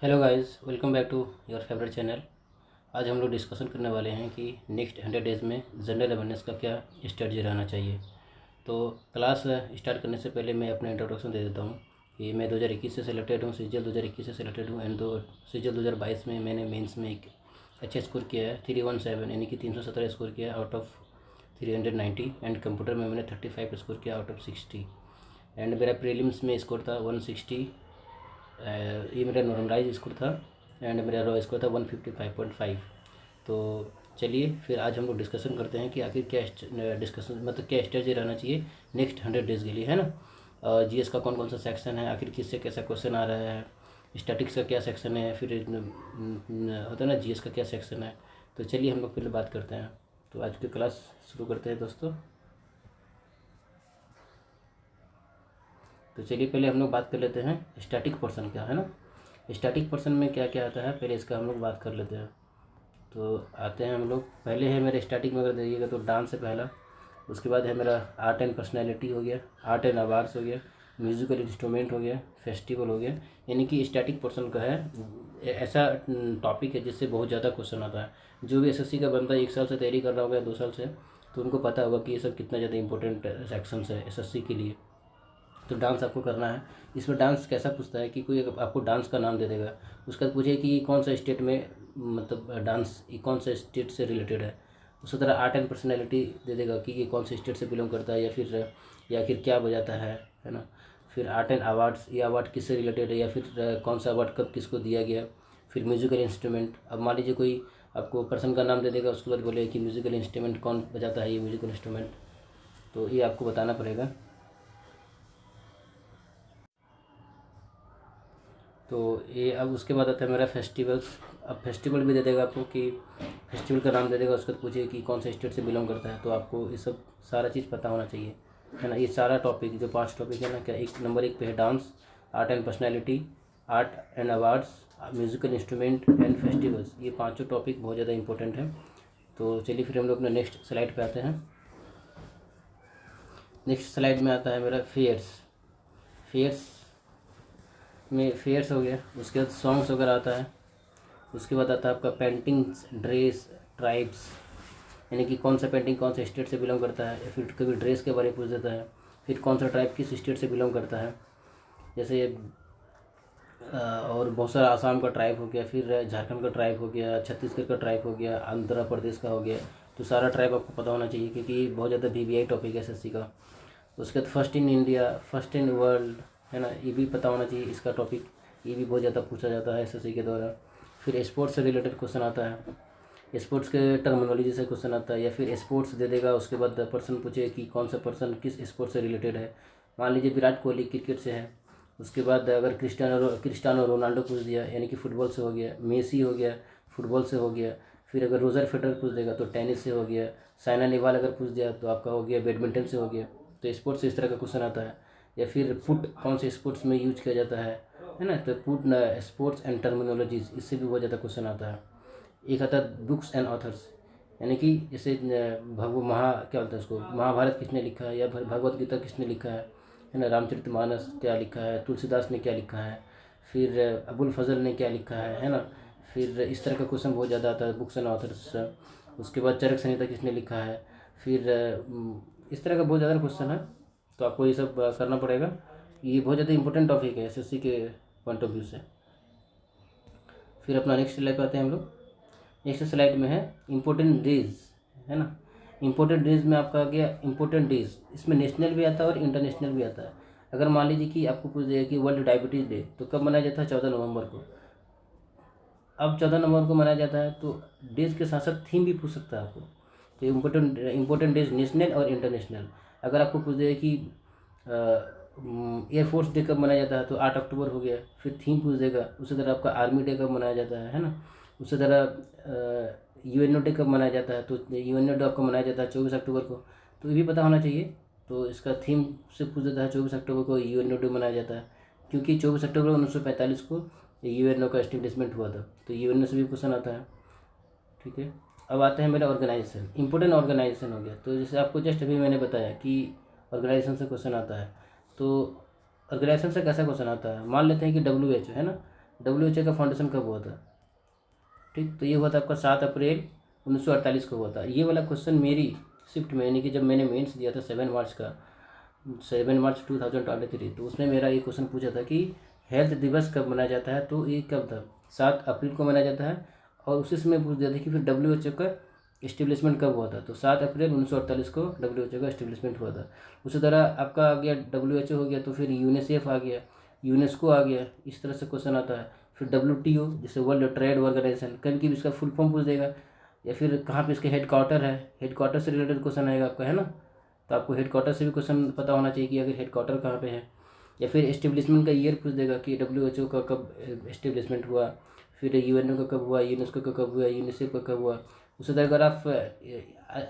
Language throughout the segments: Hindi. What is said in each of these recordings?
Hello guys, welcome back to your favourite channel. आज हम लोग डिस्कशन करने वाले हैं कि नेक्स्ट 100 डेज़ में जनरल अवेयरनेस का क्या स्ट्रेटजी रहना चाहिए। तो क्लास स्टार्ट करने से पहले मैं अपना इंट्रोडक्शन दे देता हूँ कि मैं 2021 से सिलेक्टेड हूँ, सीजीएल 2021 से सिलेक्टेड हूँ एंड सीजीएल 2022 में मैंने मेंस में एक अच्छा स्कोर किया है 317, यानी कि 317 स्कोर किया आउट ऑफ 390 एंड कंप्यूटर में मैंने 35 स्कोर किया आउट ऑफ 60 एंड मेरा प्रीलिम्स में स्कोर था 160। ये मेरा नॉर्मलाइज स्कोर था एंड मेरा रॉ स्कोर था 155.5। तो चलिए फिर आज हम लोग डिस्कशन करते हैं कि आखिर क्या डिस्कशन मतलब क्या स्ट्रेटजी रहना चाहिए नेक्स्ट 100 डेज़ के लिए, है ना। जीएस का कौन कौन सा सेक्शन है, आखिर किससे कैसा क्वेश्चन आ रहा है, स्टैटिक्स का क्या सेक्शन है, फिर होता है ना जीएस का क्या सेक्शन है। तो चलिए हम लोग पहले बात करते हैं। तो आज की क्लास शुरू करते हैं दोस्तों। तो चलिए पहले हम लोग बात कर लेते हैं स्टैटिक पोर्शन क्या है ना। स्टैटिक पोर्शन में क्या क्या आता है पहले इसका हम लोग बात कर लेते हैं। तो आते हैं हम लोग, पहले है मेरे स्टैटिक में अगर देखिएगा तो डांस है पहला, उसके बाद है मेरा आर्ट एंड पर्सनैलिटी हो गया, आर्ट एंड अवार्ड्स हो गया, म्यूज़िकल इंस्ट्रूमेंट हो गया, फेस्टिवल हो गया। यानी कि स्टैटिक पोर्शन का है ऐसा टॉपिक है जिससे बहुत ज़्यादा क्वेश्चन आता है। जो भी एसएससी का बंदा 1 साल से तैयारी कर रहा होगा या 2 साल से, तो उनको पता होगा कि ये सब कितना ज़्यादा इंपॉर्टेंट सेक्शंस है एसएससी के लिए। तो डांस आपको करना है। इसमें डांस कैसा पूछता है कि कोई आपको डांस का नाम दे देगा, उसके बाद पूछे कि कौन सा स्टेट में मतलब डांस कौन सा स्टेट से रिलेटेड है। उसी तरह आर्ट एंड पर्सनैलिटी दे देगा कि ये कौन से स्टेट से बिलोंग करता है या फिर क्या बजाता है ना। फिर आर्ट एंड अवार्ड्स, ये अवार्ड किससे रिलेटेड है या फिर कौन सा अवार्ड कब किसको दिया गया। फिर म्यूज़िकल इंस्ट्रूमेंट, अब मान लीजिए कोई आपको पर्सन का नाम दे देगा, उसके बाद बोले कि म्यूज़िकल इंस्ट्रूमेंट कौन बजाता है, ये म्यूज़िकल इंस्ट्रूमेंट, तो ये आपको बताना पड़ेगा। तो ये अब उसके बाद आता है मेरा फेस्टिवल्स। अब फेस्टिवल भी दे देगा आपको कि फेस्टिवल का नाम दे देगा, उसके बाद पूछिए कि कौन से स्टेट से बिलोंग करता है। तो आपको ये सब सारा चीज़ पता होना चाहिए, है ना। ये सारा टॉपिक जो 5 टॉपिक है ना, क्या एक नंबर 1 पे है dance, art and personality, art and awards, musical instrument and festivals. ये पाँचों टॉपिक बहुत ज़्यादा इंपॉर्टेंट है। तो चलिए फिर हम लोग अपने नेक्स्ट स्लाइड पे आते हैं। नेक्स्ट स्लाइड में आता है मेरा फेयर्स। फेयर्स में फेयर्स हो गया, उसके बाद सॉन्ग्स वगैरह आता है। उसके बाद आता है आपका पेंटिंग्स, ड्रेस, ट्राइब्स, यानी कि कौन सा पेंटिंग कौन से स्टेट से बिलोंग करता है, या फिर कभी ड्रेस के बारे में पूछ देता है। फिर कौन सा ट्राइब किस स्टेट से बिलोंग करता है, जैसे और बहुत सारा आसाम का ट्राइब हो गया, फिर झारखंड का ट्राइब हो गया, छत्तीसगढ़ का ट्राइब हो गया, आंध्र प्रदेश का हो गया। तो सारा ट्राइब आपको पता होना चाहिए क्योंकि बहुत ज़्यादा वीवीआई टॉपिक है एसएससी का। उसके बाद first in India, first in world, है ना, ये भी पता होना चाहिए इसका टॉपिक। ये भी बहुत ज़्यादा पूछा जाता है एसएससी के द्वारा। फिर स्पोर्ट्स से रिलेटेड क्वेश्चन आता है, स्पोर्ट्स के टर्मिनोलॉजी से क्वेश्चन आता है, या फिर स्पोर्ट्स दे देगा, उसके बाद पर्सन पूछे कि कौन सा पर्सन किस स्पोर्ट्स से रिलेटेड है। मान लीजिए विराट कोहली क्रिकेट से है, उसके बाद अगर क्रिस्टियानो रोनाल्डो पूछ दिया यानी कि फ़ुटबॉल से हो गया, मेसी हो गया फुटबॉल से हो गया। फिर अगर रोजर फेडरर पूछ देगा तो टेनिस से हो गया। साइना नेहवाल अगर पूछ दिया तो आपका हो गया बैडमिंटन से हो गया। तो स्पोर्ट्स से इस तरह का क्वेश्चन आता है। या फिर फुट कौन से स्पोर्ट्स में यूज किया जाता है ना। तो फुट स्पोर्ट्स एंड टर्मिनोलॉजीज, इससे भी बहुत ज़्यादा क्वेश्चन आता है। एक आता है बुक्स एंड ऑथर्स, यानी कि जैसे क्या बोलते हैं उसको, महाभारत किसने लिखा है या भगवत गीता किसने लिखा है ना। रामचरितमानस क्या लिखा है, तुलसीदास ने क्या लिखा है, फिर अबुल फजल ने क्या लिखा है ना। फिर इस तरह का क्वेश्चन बहुत ज़्यादा आता है बुक्स एंड ऑथर्स। उसके बाद चरक संहिता किसने लिखा है, फिर इस तरह का बहुत ज़्यादा क्वेश्चन है। तो आपको ये सब करना पड़ेगा। ये बहुत ज़्यादा इंपॉर्टेंट टॉपिक है एसएससी के पॉइंट ऑफ व्यू से। फिर अपना नेक्स्ट स्लाइड पे आते हैं हम लोग। नेक्स्ट स्लाइड में है इम्पोर्टेंट डेज, है ना। इम्पोर्टेंट डेज में आपका आ गया इम्पोर्टेंट डेज, इसमें नेशनल भी आता है और इंटरनेशनल भी आता है। अगर मान लीजिए कि आपको पूछ दिया कि वर्ल्ड डायबिटीज़ डे तो कब मनाया जाता है, 14 नवंबर को। अब 14 नवंबर को मनाया जाता है तो डेज के साथ साथ थीम भी पूछ सकता है आपको। तो इम्पोर्टेंट डेज नेशनल और इंटरनेशनल। अगर आपको पूछ दिया कि एयरफोर्स डे कब मनाया जाता है तो 8 अक्टूबर हो गया, फिर थीम पूछ देगा। उसी तरह आपका आर्मी डे कब मनाया जाता है ना। उसी तरह यूएनओ डे कब मनाया जाता है तो यूएनओ डे आपको मनाया जाता है 24 अक्टूबर को। तो ये भी पता होना चाहिए। तो इसका थीम से पूछ देता है 24 अक्टूबर को यूएनओ डे मनाया जाता है क्योंकि 24 अक्टूबर 1945 को यूएनओ का एस्टेब्लिशमेंट हुआ था। तो यूएनओ से भी क्वेश्चन आता है, ठीक है। अब आता है मेरा ऑर्गेनाइजेशन, इंपॉर्टेंट ऑर्गेनाइजेशन हो गया। तो जैसे आपको जस्ट अभी मैंने बताया कि ऑर्गेनाइजेशन से क्वेश्चन आता है। तो ऑर्गेनाइजेशन से कैसा क्वेश्चन आता है, मान लेते हैं कि WHO है ना। WHO का फाउंडेशन कब हुआ था? ठीक, तो ये हुआ था आपका 7 अप्रैल 1948 को हुआ था। ये वाला क्वेश्चन मेरी शिफ्ट में, यानी कि जब मैंने मेंस दिया था 7 मार्च का, 7 मार्च 2023, तो उसमें मेरा ये क्वेश्चन पूछा था कि हेल्थ दिवस कब मनाया जाता है। तो ये कब था? 7 अप्रैल को मनाया जाता है। और उसी समय पूछ दिया था कि फिर WHO का इस्टेब्लिशमेंट कब हुआ था। तो 7 अप्रैल 1948 को WHO का इस्टेब्लिशमेंट हुआ था। उसी तरह आपका आ गया WHO हो गया, तो फिर यूनिसेफ आ गया, यूनेस्को आ गया, इस तरह से क्वेश्चन आता है। फिर WTO, जैसे वर्ल्ड ट्रेड ऑर्गेनाइजेशन, कभी कभी इसका फुल फॉर्म पूछ देगा, या फिर कहाँ पे इसके हेड क्वार्टर है, हेड क्वार्टर से रिलेटेड क्वेश्चन आएगा आपका, है ना। तो आपको हेड क्वार्टर से भी क्वेश्चन पता होना चाहिए कि अगर हेड क्वार्टर कहाँ पे है। या फिर एस्टेब्लिशमेंट का ईयर पूछ देगा कि WHO का कब एस्टेब्लिशमेंट हुआ, फिर UNO का कब हुआ, यूनेस्को का कब हुआ, यूनिसेफ का कब हुआ। उसी तरह अगर आप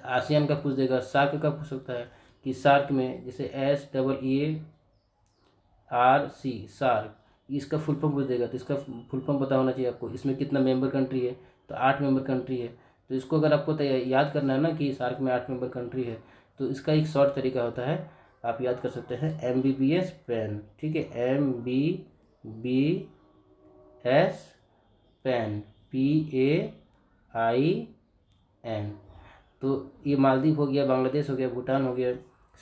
आसियान का पूछ देगा, सार्क का पूछ सकता है कि सार्क में, जैसे SEARC, सार्क, इसका फुल फॉर्म पूछ देगा, तो इसका फुल फॉर्म पता होना चाहिए आपको। इसमें कितना मेंबर कंट्री है? तो 8 मेंबर कंट्री है। तो इसको अगर आपको याद करना है ना कि सार्क में 8 मेंबर कंट्री है, तो इसका एक शॉर्ट तरीका होता है, आप याद कर सकते हैं, MBBS पैन। ठीक है, MBBS पैन, PAIN। तो ये मालदीव हो गया, बांग्लादेश हो गया, भूटान हो गया,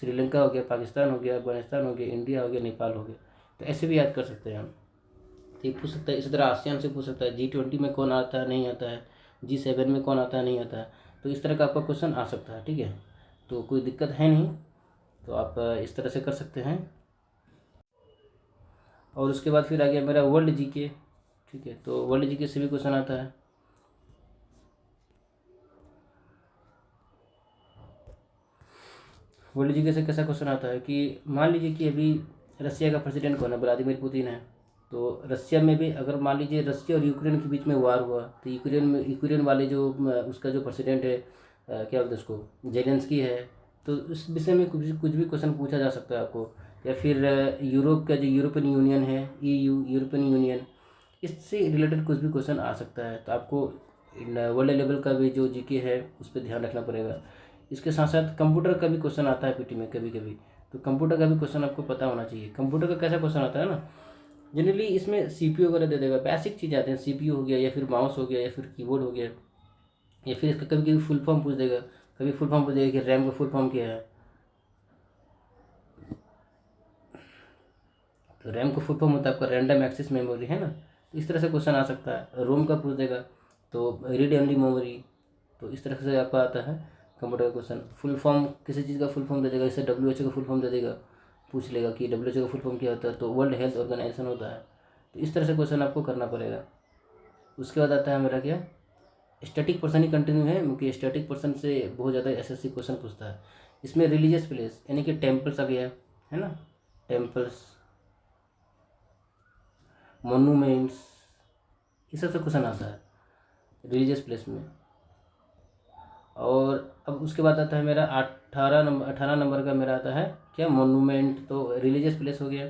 श्रीलंका हो गया, पाकिस्तान हो गया, अफगानिस्तान हो गया, इंडिया हो गया, नेपाल हो गया। तो ऐसे भी याद कर सकते हैं हम। तो ये पूछ सकता है। इसी तरह आसियान से पूछ सकता है, G20 में कौन आता है, नहीं आता है, G7 में कौन आता है, नहीं आता है। तो इस तरह का आपका क्वेश्चन आ सकता है। ठीक है, तो कोई दिक्कत है नहीं, तो आप इस तरह से कर सकते हैं। और उसके बाद फिर आ गया मेरा वर्ल्ड GK। ठीक है, तो वर्ल्ड GK से भी क्वेश्चन आता है। वर्ल्ड GK से कैसा क्वेश्चन आता है कि मान लीजिए कि अभी रसिया का प्रेसिडेंट कौन है? व्लादिमीर पुतिन है। तो रसिया में भी अगर मान लीजिए रसिया और यूक्रेन के बीच में वार हुआ, तो यूक्रेन वाले जो उसका जो प्रेसिडेंट है, क्या बोलते हैं उसको, जेलेंस्की है। तो इस विषय में कुछ भी क्वेश्चन पूछा जा सकता है आपको। या फिर यूरोप का जो यूरोपियन यूनियन है, EU, यूरोपियन यूनियन, इससे रिलेटेड कुछ भी क्वेश्चन आ सकता है। तो आपको वर्ल्ड लेवल का भी जो GK है उस पर ध्यान रखना पड़ेगा। इसके साथ साथ कंप्यूटर का भी क्वेश्चन आता है PT में कभी कभी। तो कंप्यूटर का भी क्वेश्चन आपको पता होना चाहिए। कंप्यूटर का कैसा क्वेश्चन आता है ना, जनरली इसमें CPU वगैरह दे देगा, बेसिक चीज़ आते हैं, CPU हो गया, या फिर माउस हो गया, या फिर कीबोर्ड हो गया, या फिर इसका कभी कभी फुल फॉर्म पूछ देगा। कभी फुल फॉर्म पूछ देगा कि रैम का फुल फॉर्म क्या है। तो रैम का फुल फॉर्म होता है आपका रैंडम एक्सेस मेमोरी, है ना। तो इस तरह से क्वेश्चन आ सकता है। रोम का पूछ देगा, तो रीड ओनली मेमोरी। तो इस तरह से आपका आता है कंप्यूटर का क्वेश्चन। फुल फॉर्म किसी चीज़ का फुल फॉर्म दे देगा, जैसे WHO का फुल फॉर्म दे देगा, पूछ लेगा कि WHO का फुल फॉर्म क्या होता है, तो वर्ल्ड हेल्थ ऑर्गेनाइजेशन होता है। तो इस तरह से क्वेश्चन आपको करना पड़ेगा। उसके बाद आता है मेरा क्या, स्टैटिक पर्सन ही कंटिन्यू है, क्योंकि स्टैटिक पर्सन से बहुत ज़्यादा SSC क्वेश्चन पूछता है। इसमें रिलीजियस प्लेस, यानी कि टेम्पल्स आ गया, है ना, टेम्पल्स, मोनूमेंट्स, ये सब से क्वेश्चन आता है रिलीजियस प्लेस में। और अब उसके बाद आता है मेरा 18 नंबर का मेरा आता है क्या, मोनूमेंट। तो रिलीजियस प्लेस हो गया।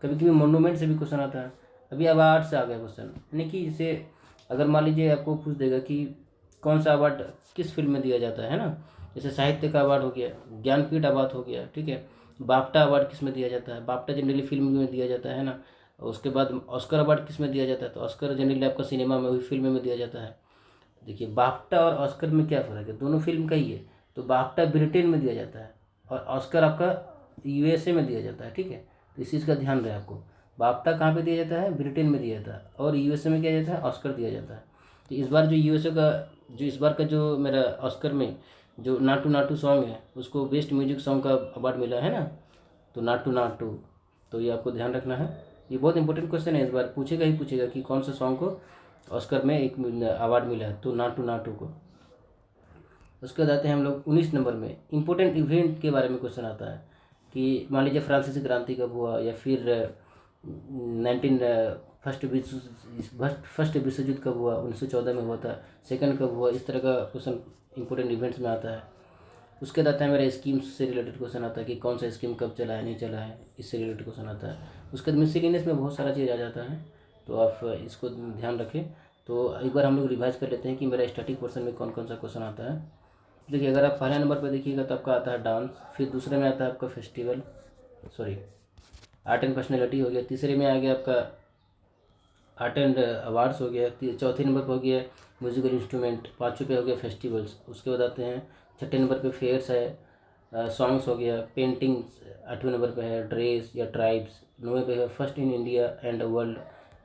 कभी कभी मोनूमेंट से भी क्वेश्चन आता है। अभी अब आर्ट से आ गया क्वेश्चन, यानी कि जैसे अगर मान लीजिए आपको पूछ देगा कि कौन सा अवार्ड किस फील्ड में दिया जाता है ना। जैसे साहित्य का अवार्ड हो गया, ज्ञानपीठ अवार्ड हो गया, ठीक है। बाफ्टा अवार्ड किस में दिया जाता है? बाफ्टा जनरली फिल्म में दिया जाता है ना। और उसके बाद ऑस्कर अवार्ड किस में दिया जाता है? तो ऑस्कर जनरली आपका सिनेमा में, वही फिल्म में दिया जाता है। देखिए बाफ्टा और ऑस्कर में क्या फ़र्क है, दोनों फिल्म का ही है। तो बाफ्टा ब्रिटेन में दिया जाता है और ऑस्कर आपका USA में दिया जाता है। ठीक है, तो इस चीज़ का ध्यान रहे आपको। बाफ्टा कहाँ पे दिया जाता है? ब्रिटेन में दिया जाता है। और USA में क्या जाता है? ऑस्कर दिया जाता है। तो इस बार जो USA का, जो इस बार का जो मेरा ऑस्कर में जो नाटू नाटू सॉन्ग है, उसको बेस्ट म्यूजिक सॉन्ग का अवार्ड मिला है ना। तो नाटू नाटू, तो ये आपको ध्यान रखना है। ये बहुत इंपॉर्टेंट क्वेश्चन है, इस बार पूछेगा ही पूछेगा कि कौन सा सॉन्ग को ऑस्कर में एक अवार्ड मिला है, तो नाटू नाटू को। उसके बाद आते हैं हम लोग 19 नंबर में, इंपॉर्टेंट इवेंट के बारे में क्वेश्चन आता है कि मान लीजिए फ्रांसीसी क्रांति कब हुआ, या फिर 19 फर्स्ट विश्व युद्ध कब हुआ, 1914 में हुआ था। सेकंड कब हुआ, इस तरह का क्वेश्चन इंपॉर्टेंट इवेंट्स में आता है। उसके बाद आता है मेरा स्कीम्स से रिलेटेड क्वेश्चन आता है कि कौन सा स्कीम कब चला है, नहीं चला है, इससे रिलेटेड क्वेश्चन आता है। उसके बाद मिसलेनियस में बहुत सारा चीज़ आ जाता है, तो आप इसको ध्यान रखें। तो एक बार हम लोग रिवाइज कर लेते हैं कि मेरा स्टैटिक पोर्शन में कौन कौन सा क्वेश्चन आता है। देखिए अगर आप पहले नंबर पर देखिएगा तो आपका आता है डांस, फिर दूसरे में आता है आपका festival, sorry, art and personality हो गया। तीसरे में आ गया आपका आर्ट एंड अवार्ड्स हो गया। चौथे नंबर पर हो गया म्यूजिकल इंस्ट्रूमेंट। पाँचवें पे हो गया फेस्टिवल्स। उसके बाद आते हैं छठे नंबर पे फेयर्स है। सॉन्ग्स हो गया। पेंटिंग्स आठवें नंबर पे है। ड्रेस या ट्राइब्स। नौवें पे है first in India and world.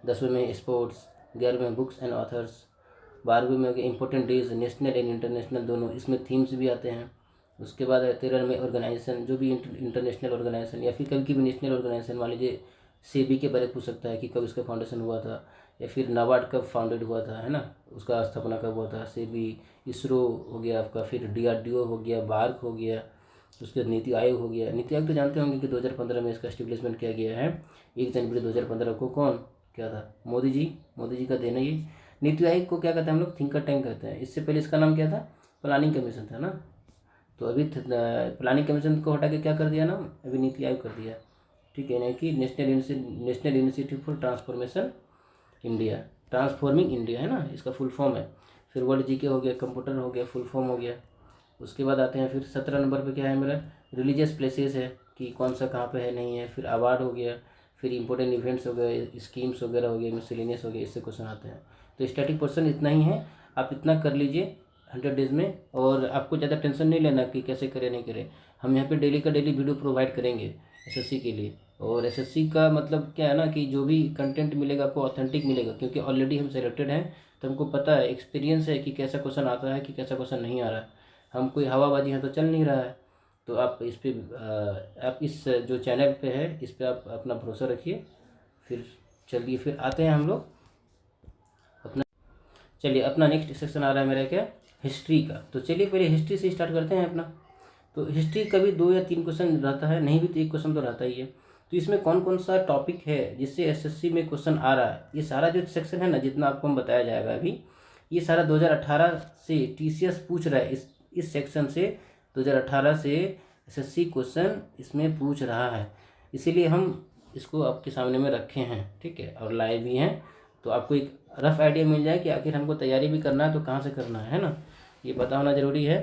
10वें में स्पोर्ट्स। 11वें में बुक्स एंड ऑथर्स। 12वें में हो गया important days national and international दोनों, इसमें थीम्स भी आते हैं। उसके बाद 13 में ऑर्गेनाइजेशन, जो भी इंटरनेशनल ऑर्गेनाइजेशन या फिर कभी भी नेशनल ऑर्गेनाइजेशन, मान लीजिए सेबी के बारे में पूछ सकता है कि कब इसका फाउंडेशन हुआ था, या फिर नाबार्ड कब फाउंडेड हुआ था, है ना, उसका स्थापना कब हुआ था। सेबी, इसरो हो गया आपका, फिर डीआरडीओ हो गया, बार्क हो गया, उसके बाद नीति आयोग हो गया। नीति आयोग तो जानते होंगे कि 2015 में इसका एस्टेब्लिशमेंट किया गया है। 1 जनवरी 2015 को कौन क्या था? मोदी जी का देना ये। नीति आयोग को क्या कहते हैं हम लोग? थिंकर टैंक कहते हैं। इससे पहले इसका नाम क्या था? प्लानिंग कमीशन था ना। तो अभी प्लानिंग कमीशन को हटा के क्या कर दिया नाम? अभी नीति आयोग कर दिया। ठीक है, यानी कि national institute for transformation India, transforming India है ना, इसका फुल फॉर्म है। फिर वर्ल्ड जीके हो गया, कंप्यूटर हो गया, फुल फॉर्म हो गया। उसके बाद आते हैं फिर 17 नंबर पे क्या है मेरा? रिलीजियस प्लेसेस है कि कौन सा कहाँ पे है नहीं है। फिर अवार्ड हो गया, फिर इंपॉर्टेंट इवेंट्स हो गए, स्कीम्स वगैरह हो गए, मिसलेनियस हो गया, इससे क्वेश्चन आते हैं। तो स्टैटिक पोर्शन इतना ही है, आप इतना कर लीजिए 100 डेज़ में। और आपको ज़्यादा टेंशन नहीं लेना कि कैसे करें नहीं करें। हम यहाँ पे डेली का डेली वीडियो प्रोवाइड करेंगे एसएससी के लिए। और एसएससी का मतलब क्या है ना कि जो भी कंटेंट मिलेगा आपको ऑथेंटिक मिलेगा, क्योंकि ऑलरेडी हम सेलेक्टेड हैं, तो हमको पता है, एक्सपीरियंस है कि कैसा क्वेश्चन आता है कि कैसा क्वेश्चन नहीं आ रहा है। हम कोई हवाबाजी यहाँ तो चल नहीं रहा है। तो आप इस पे आप इस जो चैनल पे है इस पे आप अपना भरोसा रखिए। फिर चलिए फिर आते हैं हम लोग अपना। चलिए अपना नेक्स्ट सेक्शन आ रहा है मेरा क्या? हिस्ट्री का। तो चलिए पहले हिस्ट्री से स्टार्ट करते हैं अपना। तो हिस्ट्री कभी 2 या 3 क्वेश्चन रहता है, नहीं भी तो 1 क्वेश्चन तो रहता ही है। तो इसमें कौन कौन सा टॉपिक है जिससे एसएससी में क्वेश्चन आ रहा है, ये सारा जो सेक्शन है ना, जितना आपको हम बताया जाएगा अभी, ये सारा 2018 से टीसीएस पूछ रहा है। इस सेक्शन से 2018 से एसएससी क्वेश्चन इसमें पूछ रहा है, इसीलिए हम इसको आपके सामने में रखे हैं। ठीक है, और लाए भी हैं, तो आपको एक रफ आइडिया मिल जाए कि आखिर हमको तैयारी भी करना है तो कहाँ से करना है ना, ये पता होना ज़रूरी है।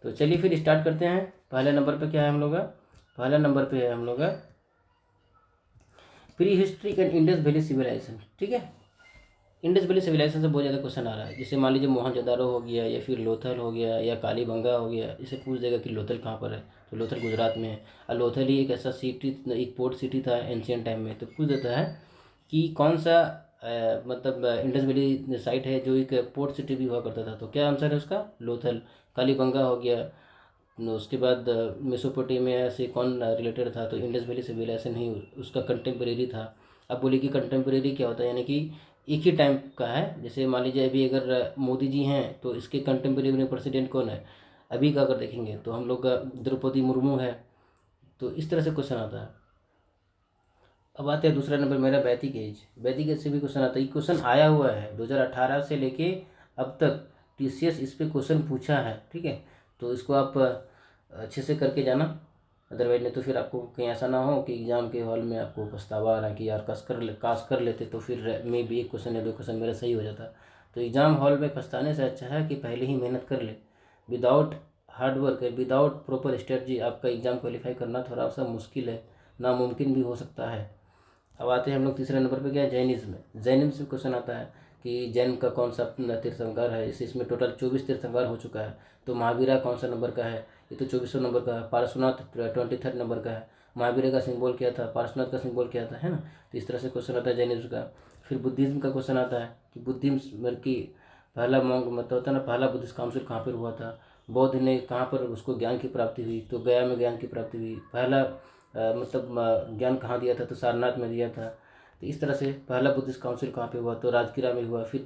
तो चलिए फिर स्टार्ट करते हैं। पहले नंबर पे क्या है हम लोग का? पहला नंबर पे है हम लोग का prehistoric and Indus valley civilisation. ठीक है, इंडस वैली सिविलाइजेशन से बहुत ज़्यादा क्वेश्चन आ रहा है। जैसे मान लीजिए मोहनजोदारो हो गया, या फिर लोथल हो गया, या कालीबंगा हो गया। इसे पूछ देगा कि लोथल कहाँ पर है, तो लोथल गुजरात में है। और लोथल ही एक ऐसा सिटी, एक पोर्ट सिटी था एंशियंट टाइम में। तो पूछ देता है कि कौन सा मतलब इंडस वैली साइट है जो एक पोर्ट सिटी भी हुआ करता था। तो क्या आंसर है उसका? लोथल। कालीबंगा हो गया। उसके बाद मेसोपोटामिया से कौन रिलेटेड था? तो इंडस वैली सिविलाइजेशन ही उसका कंटेम्प्रेरी था। अब बोलिए कि कंटेम्प्रेरी क्या होता है, यानी कि एक ही टाइम का है। जैसे मान लीजिए अभी अगर मोदी जी हैं तो इसके कंटेम्प्रेरी प्रेसिडेंट कौन है अभी का? अगर देखेंगे तो हम लोग का द्रौपदी मुर्मू है। तो इस तरह से क्वेश्चन आता है। अब आते हैं दूसरा नंबर मेरा, वैदिक एज। वैदिक एज से भी क्वेश्चन आता है। ये क्वेश्चन आया हुआ है 2018 से लेके अब तक, टीसीएस इस पे क्वेश्चन पूछा है। ठीक है, तो इसको आप अच्छे से करके जाना, अदरवाइज नहीं तो फिर आपको कहीं ऐसा ना हो कि एग्ज़ाम के हॉल में आपको पछतावा आ रहा है कि यार काश कर लेते तो फिर मे भी 1 क्वेश्चन या 2 क्वेश्चन मेरा सही हो जाता। तो एग्ज़ाम हॉल में पछताने से अच्छा है कि पहले ही मेहनत कर ले। Without hard work, without proper strategy आपका एग्ज़ाम क्वालिफाई करना थोड़ा सा मुश्किल है, नामुमकिन भी हो सकता है। अब आते हैं हम लोग तीसरे नंबर पे, क्या है? जैनिज्म। जैनिज्म से क्वेश्चन आता है कि जैन का कौन सा तीर्थंकर है। इसमें टोटल 24 तीर्थंकर हो चुका है। तो महावीरा कौन सा नंबर का है? ये तो 24 नंबर का है। पार्श्वनाथ 23 नंबर का है। महावीरा का सिंबल क्या था? पार्श्वनाथ का सिंबल क्या था, है ना। तो इस तरह से क्वेश्चन आता है जैनिज्म का। फिर बुद्धिज्म का क्वेश्चन आता है कि बुद्धिज्म की पहला मोंग मतलब होता है ना, पहला बुद्धिस्ट काउंसिल कहाँ पर हुआ था? बौद्ध ने कहाँ पर उसको ज्ञान की प्राप्ति हुई? तो गया में ज्ञान की प्राप्ति हुई। पहला मतलब ज्ञान कहाँ दिया था? तो सारनाथ में दिया था। तो इस तरह से पहला बुद्धिस्ट काउंसिल कहाँ पे हुआ? तो राजगिरा में हुआ। फिर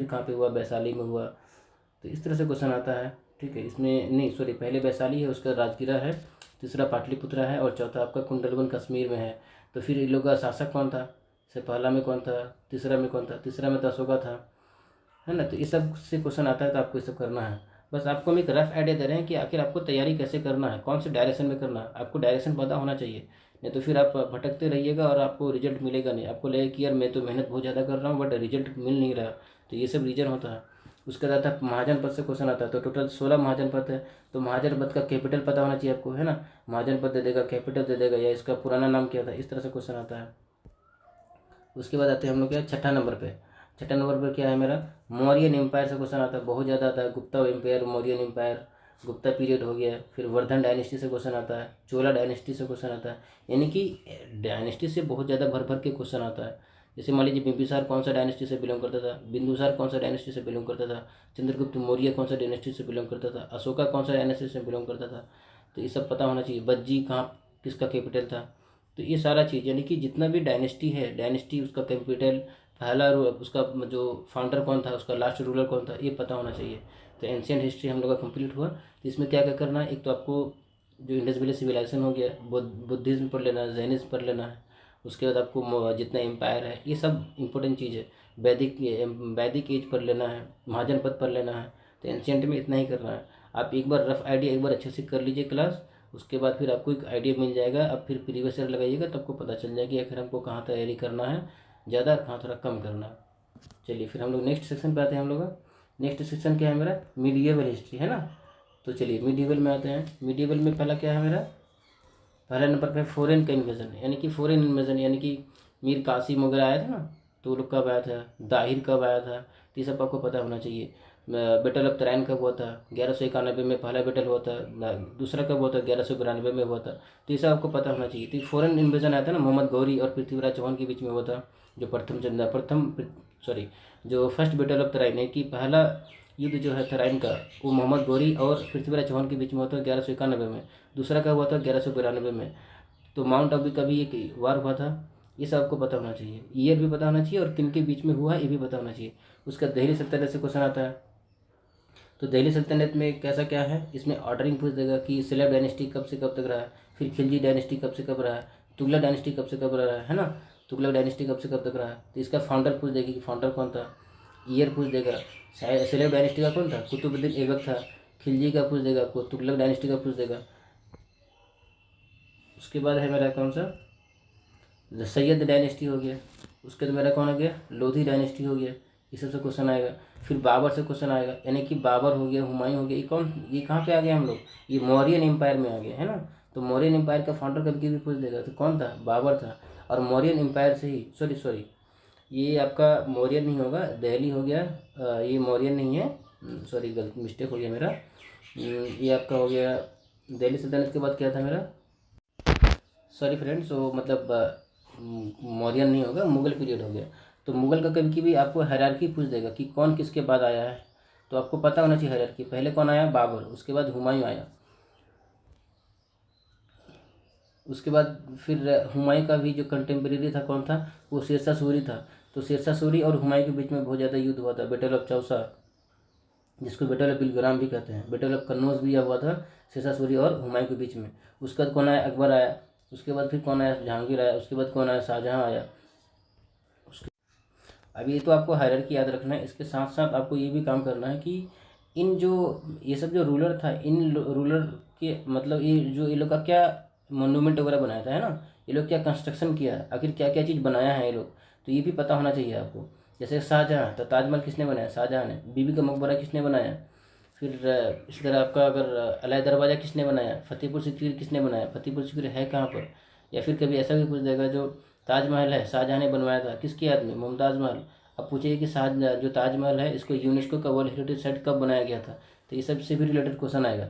कहाँ पे हुआ? वैशाली में हुआ। तो इस तरह से क्वेश्चन आता है। ठीक है, इसमें नहीं सॉरी, पहले वैशाली है, उसका राजगिरा है, तीसरा पाटलिपुत्रा है, और चौथा आपका कुंडलवन कश्मीर में है। तो फिर इन लोग का शासक कौन था? से पहला में कौन था? तीसरा में कौन था? तीसरा में तो अशोका था, है ना। तो इस सब से क्वेश्चन आता है, तो आपको ये सब करना है। बस आपको हम एक रफ आइडिया दे रहे हैं कि आखिर आपको तैयारी कैसे करना है, कौन से डायरेक्शन में करना है। आपको डायरेक्शन पता होना चाहिए, नहीं तो फिर आप भटकते रहिएगा और आपको रिजल्ट मिलेगा नहीं। आपको लगेगा कि यार मैं तो मेहनत बहुत ज़्यादा कर रहा हूँ बट रिजल्ट मिल नहीं रहा। तो ये सब रीजन होता है। उसके बाद आता है महाजन पद से क्वेश्चन आता है। तो टोटल 16 महाजन पद है। तो महाजन पद का कैपिटल पता होना चाहिए आपको, है ना। महाजन पद दे देगा, कैपिटल दे देगा, या इसका पुराना नाम क्या था, इस तरह से क्वेश्चन आता है। उसके बाद आते हैं हम लोग क्या, छठा नंबर पे। छठा नंबर पर क्या है मेरा, मौर्यन एम्पायर से क्वेश्चन आता है, बहुत ज़्यादा आता है। Gupta empire, Mauryan empire, Gupta period हो गया। फिर वर्धन डायनेस्टी से क्वेश्चन आता है, चोला डायनेस्टी से क्वेश्चन आता है। यानी कि डायनेस्टी से बहुत ज़्यादा भर भर के क्वेश्चन आता है। जैसे मान लीजिए बिंबिसार कौन सा डायनेस्टी से बिलोंग करता था, बिंदुसार कौन सा डायनेस्टी से बिलोंग करता था, चंद्रगुप्त मौर्य कौन सा डायनेस्टी से बिलोंग करता था, अशोका कौन सा डायनेस्टी से बिलोंग करता था। तो ये सब पता होना चाहिए। बज्जी कहाँ, किसका कैपिटल था। तो ये सारा चीज़, यानी कि जितना भी डायनेस्टी है, डायनेस्टी, उसका कैपिटल, पहला उसका जो फाउंडर कौन था, उसका लास्ट रूलर कौन था, ये पता होना चाहिए। तो एंशियंट हिस्ट्री हम लोग का कंप्लीट हुआ। तो इसमें क्या क्या करना है, एक तो आपको जो इंडस वैली सिविलाइजेशन हो गया, बुद्धिज्म पढ़ लेना है, जैनिज्म पढ़ लेना है। उसके बाद आपको जितना एम्पायर है, ये सब इंपॉर्टेंट चीज़ है। वैदिक एज पढ़ लेना है, महाजनपद पढ़ लेना है। तो एंशियंट में इतना ही करना है। आप एक बार रफ आइडिया एक बार अच्छे से कर लीजिए क्लास, उसके बाद फिर आपको एक आइडिया मिल जाएगा। अब फिर प्रीवियस ईयर लगाइएगा तो आपको पता चल जाएगा कि आखिर हमको कहाँ तैयारी करना है ज़्यादा और कहाँ थोड़ा कम करना है। चलिए फिर हम लोग नेक्स्ट सेक्शन पे आते हैं। हम लोग का नेक्स्ट सेक्शन क्या है मेरा, मीडिएवल हिस्ट्री है ना। तो चलिए मीडिएवल में आते हैं। मीडिएवल में पहला क्या है मेरा, पहला नंबर पे फॉरेन का इन्वेजन, यानी कि फॉरेन इन्वेजन, यानी कि मीर कासिम वगैरह आया था ना, तो वो लोग कब आया था, दाहिर कब आया था, तो ये सब आपको पता होना चाहिए। बैटल ऑफ तराइन कब हुआ था, 1191 में पहला बैटल हुआ था। दूसरा कब हुआ था, 1192 में हुआ था। तो ये सब आपको पता होना चाहिए। तो फॉरेन इन्वेजन आया था ना, मोहम्मद गौरी और पृथ्वीराज चौहान के बीच में हुआ था। जो जो फर्स्ट बैटल ऑफ तराइन है कि पहला युद्ध जो है तराइन का, वो मोहम्मद गौरी और पृथ्वीराज चौहान के बीच में हुआ था 1191 में। दूसरा का हुआ था 1192 में। तो माउंट आबू का भी एक वार हुआ था। ये सब आपको पता होना चाहिए, ईयर भी पता होना चाहिए और किन के बीच में हुआ ये भी पता होना चाहिए। उसका दिल्ली सल्तनत से क्वेश्चन आता है। तो दिल्ली सल्तनत में कैसा क्या है, इसमें ऑर्डरिंग पूछ देगा कि सलेब डायनेस्टी कब से कब तक रहा है, फिर खिलजी डायनेस्टी कब से कब रहा है, तुगलक डायनेस्टी कब से कब रहा है ना, तुगलक डायनेस्टी कब से कब तक रहा है। तो इसका फाउंडर पूछ देगी कि फाउंडर कौन था, ईयर पूछ देगा। सलेब डायनेस्टी का कौन था, कुतुबुद्दीन ऐबक था। खिलजी का पूछ देगा आपको, तुगलक डायनेस्टी का पूछ देगा। उसके बाद है मेरा कौन सा, सैयद डायनेस्टी हो गया। उसके बाद मेरा कौन हो गया, लोधी डायनेस्टी हो गया। इस सबसे क्वेश्चन आएगा। फिर बाबर से क्वेश्चन आएगा, यानी कि बाबर हो गया, हुमायूं हो गया। ये कहाँ पे आ गया हम लोग, ये मौर्यन एम्पायर में आ गए है ना। तो मौर्यन एम्पायर का फाउंडर कभी भी पूछ देगा, तो कौन था, बाबर था। और मौर्यन एम्पायर से ही, सॉरी ये आपका मौर्यन नहीं होगा, दिल्ली हो गया। ये मौर्यन नहीं है, सॉरी गलत मिस्टेक हो गया मेरा। ये आपका हो गया दिल्ली सल्तनत के बाद क्या था मेरा, सॉरी फ्रेंड्स, वो मतलब मौर्यन नहीं होगा, मुगल पीरियड हो गया। तो मुगल का कभी भी आपको हायरार्की पूछ देगा कि कौन किसके बाद आया है। तो आपको पता होना चाहिए हायरार्की, पहले कौन आया, बाबर, उसके बाद हुमायूं आया। उसके बाद फिर हुमायूं का भी जो कंटेम्प्रेरी था कौन था, वो शेरशाह सूरी था। तो शेरशाह सूरी और हुमायूं के बीच में बहुत ज़्यादा युद्ध हुआ था, बैटल ऑफ चौसा, जिसको बैटल ऑफ बिलग्राम भी कहते हैं। बैटल ऑफ कन्नौज भी हुआ था शेरशाह सूरी और हुमायूं के बीच में। उसके बाद कौन आया, अकबर आया। उसके बाद फिर कौन आया, जहांगीर आया। उसके बाद कौन आया, शाहजहाँ आया। अब ये तो आपको हायरार्की याद रखना है। इसके साथ साथ आपको ये भी काम करना है कि इन जो ये सब जो रूलर था, इन रूलर के मतलब ये लोग का क्या मोन्यूमेंट वगैरह बनाया था है ना, ये लोग क्या कंस्ट्रक्शन किया है, आखिर क्या क्या चीज़ बनाया है ये लोग, तो ये भी पता होना चाहिए आपको। जैसे शाहजहाँ, तो ताजमहल किसने बनाया, शाहजहाँ ने। बीबी का मकबरा किसने बनाया। फिर इस तरह आपका अगर अलाई दरवाज़ा किसने बनाया, फतेहपुर सीकरी किसने बनाया, फतेहपुर सीकरी है कहाँ पर। या फिर कभी ऐसा भी पूछ देगा जो ताजमहल है शाहजहाँ ने बनवाया था, किसकी याद में, मुमताज़ महल। अब पूछिए कि शाहजहाँ जो ताजमहल है इसको यूनेस्को का वर्ल्ड हेरिटेज साइट कब बनाया गया था। तो ये सब से भी रिलेटेड क्वेश्चन आएगा।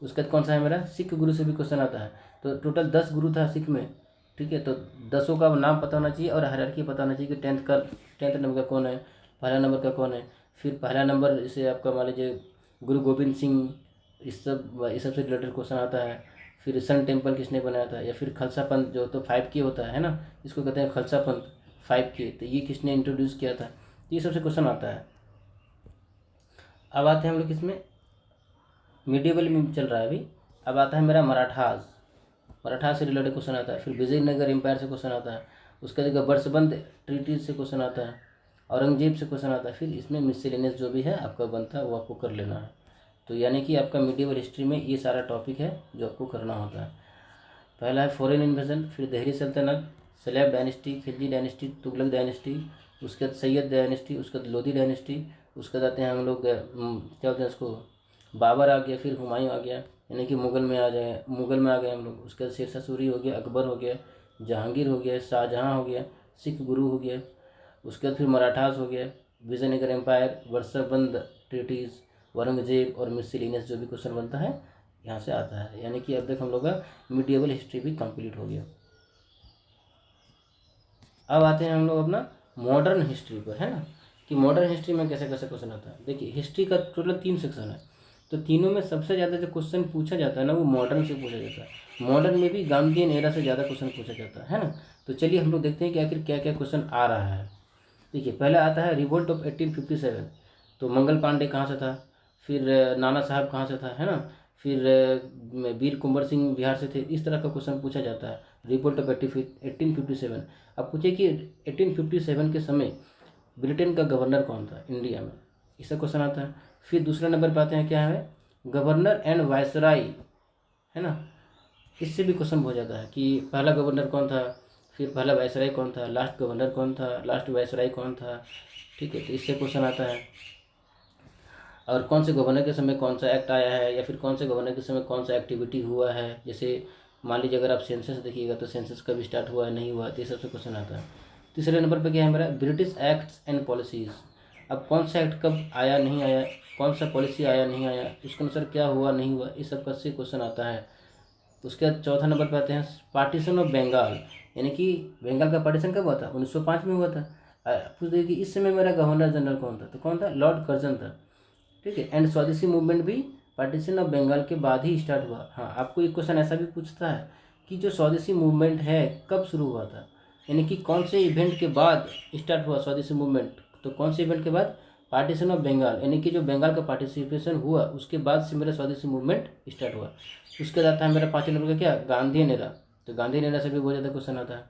उसके बाद कौन सा है मेरा, सिख गुरु से भी क्वेश्चन आता है। तो टोटल 10 गुरु था सिख में, ठीक है। तो 10 का नाम पता होना चाहिए और हायरार्की पता होना चाहिए कि टेंथ नंबर का कौन है, पहला नंबर का कौन है। फिर पहला नंबर इसे आपका मान लीजिए गुरु गोविंद सिंह, इस सब से रिलेटेड क्वेश्चन आता है। फिर सन टेम्पल किसने बनाया था। या फिर खालसा पंथ जो तो 5K होता है ना, इसको कहते हैं खालसा पंथ 5K, तो ये किसने इंट्रोड्यूस किया था। तो ये सबसे क्वेश्चन आता है। अब आते हैं हम लोग इसमें मिडिवल में चल रहा है अभी। अब आता है मेरा मराठास, मराठा से रिलेटेड क्वेश्चन आता है। फिर विजयनगर एम्पायर से क्वेश्चन आता है। उसके बाद बरसबंद ट्रीटीज से क्वेश्चन आता है। औरंगजेब से क्वेश्चन आता है। फिर इसमें मिसलेनियस जो भी है आपका बनता है वो आपको कर लेना है। तो यानी कि आपका मिडिवल हिस्ट्री में ये सारा टॉपिक है जो आपको करना होता है। पहला है फॉरेन इन्वेजन, फिर Delhi Sultanate, slave dynasty, Khilji dynasty, Tughlaq dynasty, उसके बाद सैयद डायनेस्टी, उसके बाद लोधी डायनेस्टी, उसके बाद आते हैं हम लोग क्या बोलते हैं उसको, बाबर आ गया, फिर हुमायूं आ गया, यानी कि मुगल में आ गए हम लोग। उसके बाद शेरशाह सूरी हो गया, अकबर हो गया, जहांगीर हो गया, शाहजहाँ हो गया, सिख गुरु हो गया। उसके बाद फिर मराठास हो गया, विजयनगर एम्पायर, वर्षाबंद ट्रीटीज़, औरंगजेब और मिसलिनियस जो भी क्वेश्चन बनता है यहाँ से आता है। यानी कि अब तक हम लोग का मिडिएवल हिस्ट्री भी कंप्लीट हो गया। अब आते हैं हम लोग अपना मॉडर्न हिस्ट्री पर, है ना, कि मॉडर्न हिस्ट्री में कैसे कैसे क्वेश्चन आता है। देखिए हिस्ट्री का टोटल 3 सेक्शन है, तो तीनों में सबसे ज़्यादा जो क्वेश्चन पूछा जाता है ना वो मॉडर्न से पूछा जाता है। मॉडर्न में भी गांधीयन एरा से ज़्यादा क्वेश्चन पूछा जाता है ना। तो चलिए हम लोग देखते हैं कि आखिर क्या क्या क्वेश्चन आ रहा है। देखिए पहला आता है रिवोल्ट ऑफ 1857, तो मंगल पांडे कहाँ से था, फिर नाना साहब कहाँ से था, है ना, फिर वीर कुंवर सिंह बिहार से थे। इस तरह का क्वेश्चन पूछा जाता है रिवोल्ट ऑफ 1857। अब पूछे कि 1857 के समय ब्रिटेन का गवर्नर कौन था इंडिया में, इसका क्वेश्चन आता है। फिर दूसरे नंबर पर आते हैं क्या है, गवर्नर एंड वायसराय, है ना, इससे भी क्वेश्चन हो जाता है कि पहला गवर्नर कौन था, फिर पहला वायसराय कौन था, लास्ट गवर्नर कौन था, लास्ट वायसराय कौन था। ठीक है, तो इससे क्वेश्चन आता है। और कौन से गवर्नर के समय कौन सा एक्ट आया है, या फिर कौन से गवर्नर के समय कौन सा एक्टिविटी हुआ है। जैसे मान लीजिए अगर आप सेंसस देखिएगा तो सेंसस कब स्टार्ट हुआ है, नहीं हुआ, तो ये सबसे क्वेश्चन आता है। तीसरे नंबर पर क्या है मेरा, ब्रिटिश एक्ट्स एंड पॉलिसीज़। अब कौन सा एक्ट कब आया नहीं आया, कौन सा पॉलिसी आया नहीं आया, उसके अनुसार क्या हुआ नहीं हुआ, इस सब का से क्वेश्चन आता है। उसके बाद चौथा नंबर पर आते हैं पार्टीशन ऑफ बंगाल, यानी कि बंगाल का पार्टीशन कब हुआ था, 1905 में हुआ था। पूछ देखिए कि इस समय मेरा गवर्नर जनरल कौन था, तो कौन था, लॉर्ड कर्जन था। ठीक है, एंड स्वदेशी मूवमेंट भी पार्टीशन ऑफ बंगाल के बाद ही स्टार्ट हुआ। हाँ, आपको एक क्वेश्चन ऐसा भी पूछता है कि जो स्वदेशी मूवमेंट है कब शुरू हुआ था, यानी कि कौन से इवेंट के बाद स्टार्ट हुआ स्वदेशी मूवमेंट। तो कौन से इवेंट के बाद, पार्टीशन ऑफ बंगाल, यानी कि जो बंगाल का पार्टिसिपेशन हुआ उसके बाद से मेरा स्वदेशी मूवमेंट स्टार्ट हुआ। उसके बाद आता है मेरा 5 नंबर का क्या, गांधीयन एरा। तो गांधीयन एरा से भी बहुत ज़्यादा क्वेश्चन आता है।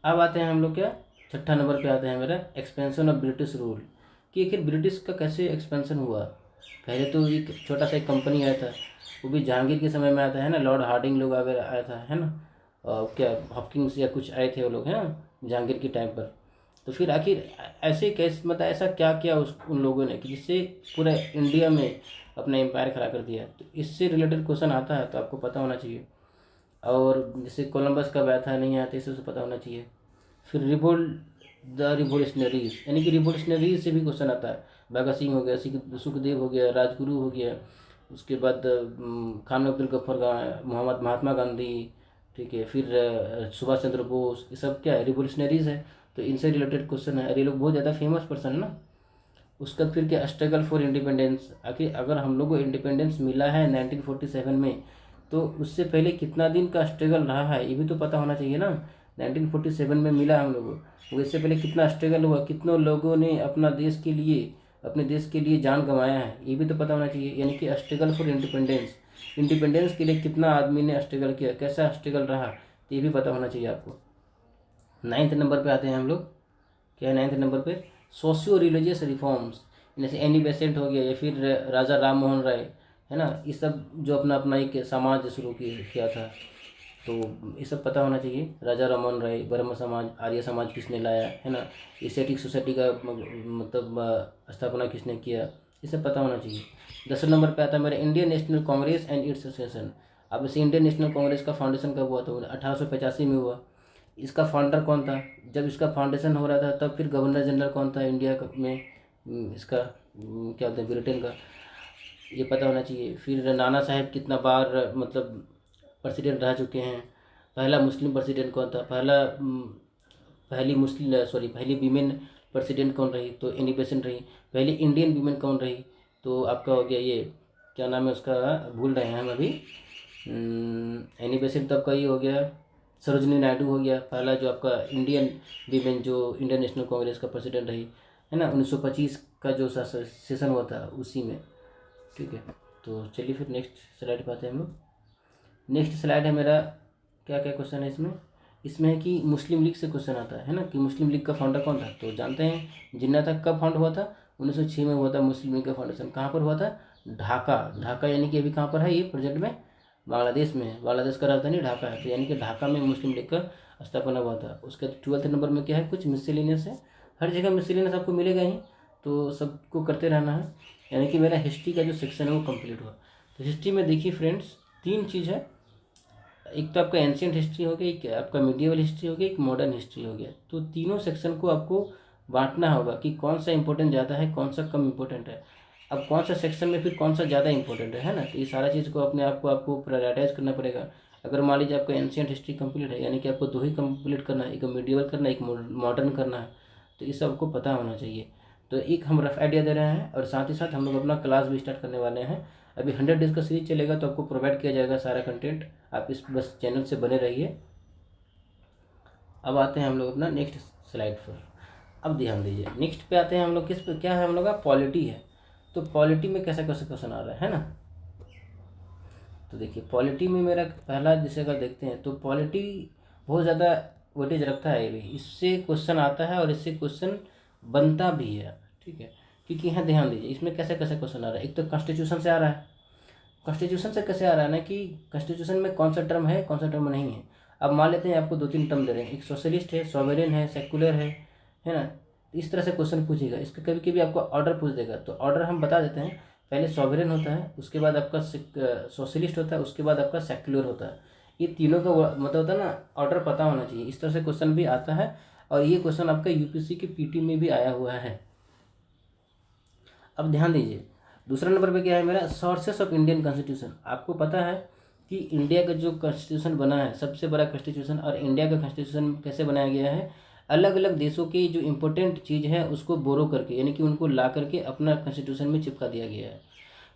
अब आते हैं हम लोग क्या, छठा नंबर पे आते हैं मेरा एक्सपेंशन ऑफ ब्रिटिश रूल, कि आखिर ब्रिटिश का कैसे एक्सपेंशन हुआ। पहले तो एक छोटा सा एक कंपनी आया था, वो भी जहांगीर के समय में आता है ना, लॉर्ड हार्डिंग लोग अगर आया था, है ना, और क्या हॉकिंग्स या कुछ आए थे वो लोग, है ना, जहांगीर के टाइम पर। तो फिर आखिर ऐसे कैसे, मतलब ऐसा क्या किया उन लोगों ने कि जिससे पूरा इंडिया में अपना एम्पायर खड़ा कर दिया। तो इससे रिलेटेड क्वेश्चन आता है तो आपको पता होना चाहिए। और जैसे कोलंबस कब आया था नहीं आया था, इससे पता होना चाहिए। फिर द रिवोल्यूशनरीज, यानी कि रिवोल्यूशनरीज से भी क्वेश्चन आता है। भगत सिंह हो गया, सुखदेव हो गया, राजगुरु हो गया, उसके बाद खान अब्दुल गफ्फार मोहम्मद महात्मा गांधी, ठीक है, फिर सुभाष चंद्र बोस, ये सब क्या है, रिवोल्यूशनरीज है। तो इनसे रिलेटेड क्वेश्चन है, और ये लोग बहुत ज़्यादा फेमस पर्सन है ना। उसका फिर क्या, स्ट्रगल फॉर इंडिपेंडेंस, आखिर अगर हम लोग को इंडिपेंडेंस मिला है 1947 में, तो उससे पहले कितना दिन का स्ट्रगल रहा है ये भी तो पता होना चाहिए ना। 1947 में मिला हम लोगों को, इससे पहले कितना स्ट्रगल हुआ, कितनों लोगों ने अपने देश के लिए जान गंवाया है, ये भी तो पता होना चाहिए। यानी कि स्ट्रगल फॉर इंडिपेंडेंस, इंडिपेंडेंस के लिए कितना आदमी ने स्ट्रगल किया, कैसा स्ट्रगल रहा, ये भी पता होना चाहिए आपको। 9th नंबर पे आते हैं हम लोग, क्या है 9th नंबर पे, सोशियो रिलीजियस रिफॉर्म्स, जैसे एनी बेसेंट हो गया, या फिर राजा राम मोहन राय, है ना, ये सब जो अपना अपना एक समाज शुरू किया था। तो ये सब पता होना चाहिए। राजा राम मोहन राय, ब्रह्म समाज, आर्य समाज किसने लाया, है ना, एस्थेटिक सोसाइटी का मतलब स्थापना किसने किया, ये सब पता होना चाहिए। 10 नंबर पे आता है मेरा Indian national Congress and it's session. अब इसे इंडियन नेशनल कांग्रेस का फाउंडेशन कब हुआ, तो 1885 में हुआ। इसका फाउंडर कौन था, जब इसका फाउंडेशन हो रहा था तब फिर गवर्नर जनरल कौन था इंडिया में, इसका क्या बोलते हैं, ब्रिटेन का, ये पता होना चाहिए। फिर नाना साहेब कितना बार मतलब प्रेसिडेंट रह चुके हैं। पहला मुस्लिम प्रेसिडेंट कौन था, पहली वीमेन प्रेसिडेंट कौन रही, तो एनी बेसेंट रही। पहली इंडियन वीमेन कौन रही, तो आपका हो गया ये, क्या नाम है उसका, भूल रहे हैं हम अभी। एनी बेसेंट तो आपका ये हो गया, सरोजनी नायडू हो गया। पहला जो आपका इंडियन वीमेन जो इंडियन नेशनल कांग्रेस का प्रेसिडेंट रही, है ना, 1925 का जो सेशन हुआ था उसी में। ठीक है, तो चलिए फिर नेक्स्ट स्लाइड पे आते हैं हम लोग। नेक्स्ट स्लाइड है मेरा, क्या क्या क्वेश्चन है इसमें है कि मुस्लिम लीग से क्वेश्चन आता है ना, कि मुस्लिम लीग का फाउंडर कौन था। तो जानते हैं जिन्ना था कब फाउंड हुआ था, 1906 में हुआ था मुस्लिम लीग का फाउंडेशन। कहाँ पर हुआ था, ढाका यानी कि अभी कहाँ पर है ये, प्रेजेंट में बांग्लादेश में है। बांग्लादेश का राजधानी ढाका है, तो यानी कि ढाका में मुस्लिम लीग का स्थापना हुआ था। उसके 12th नंबर में क्या है, कुछ मिसलेनियस है, हर जगह मिसलेनियस आपको मिलेगा ही, तो सबको करते रहना है। यानी कि मेरा हिस्ट्री का जो सेक्शन है वो कंप्लीट हुआ। तो हिस्ट्री में देखिए फ्रेंड्स, 3 चीज़ है, एक तो आपका एंशियंट हिस्ट्री हो गया, एक आपका मीडिएवल हिस्ट्री हो गया, एक मॉडर्न हिस्ट्री हो गया। तो तीनों सेक्शन को आपको बांटना होगा कि कौन सा इंपॉर्टेंट ज़्यादा है, कौन सा कम इंपॉर्टेंट है। अब कौन सा सेक्शन में फिर कौन सा ज़्यादा इंपॉर्टेंट है ना, तो ये सारा चीज़ को अपने आप को आपको प्रायोरिटाइज करना पड़ेगा। अगर मान लीजिए आपका एंशियंट हिस्ट्री कंप्लीट है, यानी कि आपको 2 ही कंप्लीट करना है, एक मीडिएवल करना है, एक मॉडर्न करना है, तो ये सब आपको पता होना चाहिए। तो एक हम रफ आइडिया दे रहे हैं, और साथ ही साथ हम लोग अपना क्लास भी स्टार्ट करने वाले हैं। अभी 100 डेज का सीरीज चलेगा, तो आपको प्रोवाइड किया जाएगा सारा कंटेंट। आप इस बस चैनल से बने रहिए। अब आते हैं हम लोग अपना नेक्स्ट स्लाइड पर। अब ध्यान दीजिए, नेक्स्ट पे आते हैं हम लोग, किस पे, क्या है हम लोग का पॉलिटी है। तो पॉलिटी में कैसा कैसा क्वेश्चन आ रहा है ना। तो देखिए पॉलिटी में मेरा पहला जैसे अगर देखते हैं, तो पॉलिटी बहुत ज़्यादा वेटेज रखता है। ये भी इससे क्वेश्चन आता है और इससे क्वेश्चन बनता भी है, ठीक है। क्योंकि यहाँ ध्यान दीजिए, इसमें कैसे कैसे क्वेश्चन आ रहा है। एक तो कॉन्स्टिट्यूशन से आ रहा है। कॉन्स्टिट्यूशन से कैसे आ रहा है ना, कि कॉन्स्टिट्यूशन में कौन सा टर्म है, कौन सा टर्म नहीं है। अब मान लेते हैं आपको 2-3 टर्म दे रहे हैं, एक सोशलिस्ट है, सॉवरेन है, सेकुलर है ना। इस तरह से क्वेश्चन पूछेगा। इसका कभी कभी आपको ऑर्डर पूछ देगा, तो ऑर्डर हम बता देते हैं। पहले सॉवरेन होता है, उसके बाद आपका सोशलिस्ट होता है, उसके बाद आपका सेकुलर होता है। ये तीनों का मतलब होता है ना, ऑर्डर पता होना चाहिए। इस तरह से क्वेश्चन भी आता है, और ये क्वेश्चन आपका यूपीएससी के पीटी में भी आया हुआ है। अब ध्यान दीजिए, दूसरा नंबर पे क्या है मेरा, सोर्सेस ऑफ इंडियन कॉन्स्टिट्यूशन। आपको पता है कि इंडिया का जो कॉन्स्टिट्यूशन बना है, सबसे बड़ा कॉन्स्टिट्यूशन, और इंडिया का कॉन्स्टिट्यूशन कैसे बनाया गया है, अलग अलग देशों की जो इम्पोर्टेंट चीज़ है उसको बोरो करके, यानी कि उनको ला करके अपना कॉन्स्टिट्यूशन में चिपका दिया गया है।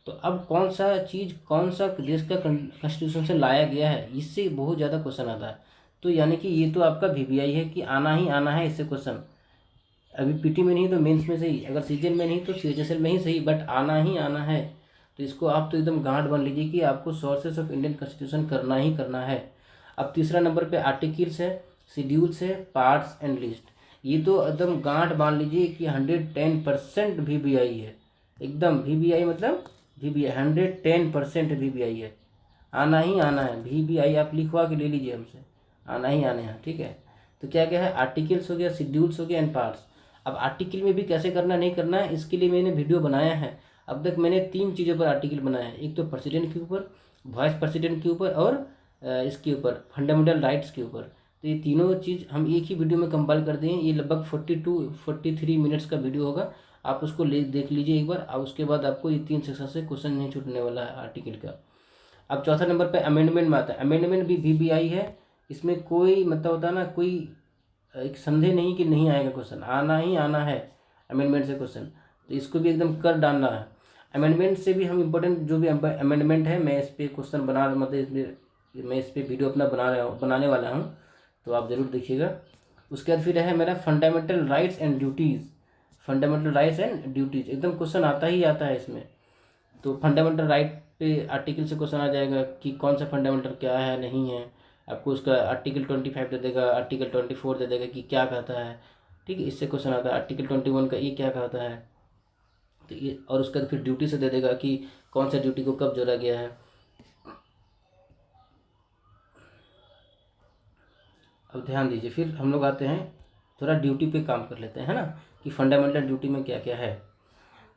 तो अब कौन सा चीज़ कौन सा देश का कॉन्स्टिट्यूशन से लाया गया है, इससे बहुत ज़्यादा क्वेश्चन आता है। तो यानी कि ये तो आपका वीवीआई है कि आना ही आना है इससे क्वेश्चन। अभी पीटी में नहीं तो मेंस में सही, अगर सीजन में नहीं तो सीएचएसएल में ही सही, बट आना ही आना है। तो इसको आप तो एकदम गांठ बन लीजिए कि आपको सोर्सेस ऑफ इंडियन कॉन्स्टिट्यूशन करना ही करना है। अब तीसरा नंबर पे आर्टिकल्स है, शेड्यूल्स है, पार्ट्स एंड लिस्ट। ये तो एकदम गांठ बांध लीजिए कि 110% वीवीआई है। एकदम वीवीआई मतलब वीवीआई 110% वीवीआई है। आना ही आना है, वीवीआई आप लिखवा के ले लीजिए हमसे, आना ही आना है, ठीक है। तो क्या क्या है, आर्टिकल्स हो गया, शेड्यूल्स हो गया एंड पार्ट्स। अब आर्टिकल में भी कैसे करना नहीं करना है, इसके लिए मैंने वीडियो बनाया है। अब तक मैंने 3 चीज़ों पर आर्टिकल बनाया है, एक तो प्रेसिडेंट के ऊपर, वाइस प्रेसिडेंट के ऊपर, और इसके ऊपर फंडामेंटल राइट्स के ऊपर। तो ये तीनों चीज़ हम एक ही वीडियो में कंपाइल कर दिए। ये लगभग 43 मिनट्स का वीडियो होगा, आप उसको देख लीजिए एक बार। और उसके बाद आपको ये 3 सेक्शन से क्वेश्चन नहीं छूटने वाला है आर्टिकल का। अब चौथा नंबर पे अमेंडमेंट में आता है। अमेंडमेंट भी वीवीआई है, इसमें कोई मतलब होता है ना, कोई एक संदेह नहीं कि नहीं आएगा क्वेश्चन, आना ही आना है अमेंडमेंट से क्वेश्चन। तो इसको भी एकदम कर डालना है। अमेंडमेंट से भी हम इम्पोर्टेंट जो भी अमेंडमेंट है, मैं इस पर क्वेश्चन बना मतलब मैं इस पर वीडियो अपना बनाने वाला हूँ, तो आप ज़रूर देखिएगा। उसके बाद फिर है मेरा fundamental rights and duties. Fundamental rights and duties एकदम क्वेश्चन आता ही आता है इसमें। तो फंडामेंटल राइट पे आर्टिकल से क्वेश्चन आ जाएगा कि कौन सा फंडामेंटल क्या है नहीं है। आपको उसका आर्टिकल 25 दे देगा, आर्टिकल 24 दे देगा कि क्या कहता है, ठीक है। इससे क्वेश्चन आता है आर्टिकल 21 का ये क्या कहता है, तो ये। और उसके बाद फिर ड्यूटी से दे देगा कि कौन सा ड्यूटी को कब जोड़ा गया है। अब ध्यान दीजिए, फिर हम लोग आते हैं थोड़ा ड्यूटी पे काम कर लेते हैं, है ना, कि फंडामेंटल ड्यूटी में क्या क्या है।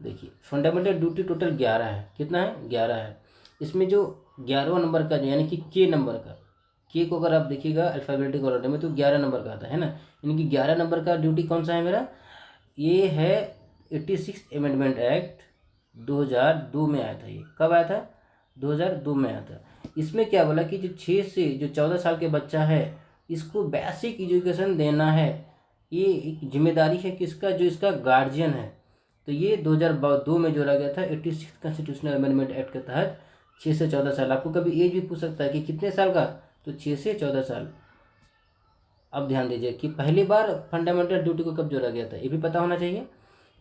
देखिए फंडामेंटल ड्यूटी टोटल 11 है। कितना है, 11 है। इसमें जो 11वां नंबर का, यानी कि के नंबर का, के को अगर आप देखिएगा अल्फ़ाबेटिक ऑर्डर में, तो 11 नंबर का आता है ना। यानी कि 11 नंबर का ड्यूटी कौन सा है मेरा, ये है 86 अमेंडमेंट एक्ट 2002 में आया था। ये कब आया था, 2002 में आया था। इसमें क्या बोला कि जो 6 से जो 14 साल के बच्चा है, इसको बेसिक एजुकेशन देना है। ये एक जिम्मेदारी है किसका, जो इसका गार्जियन है। तो ये 2002 में जोड़ा गया था 86 कॉन्स्टिट्यूशनल अमेंडमेंट एक्ट के तहत। 6 से 14 साल, आपको कभी एज भी पूछ सकता है कि कितने साल का, तो 6 से 14 साल। अब ध्यान दीजिए कि पहली बार फंडामेंटल ड्यूटी को कब जोड़ा गया था, ये भी पता होना चाहिए।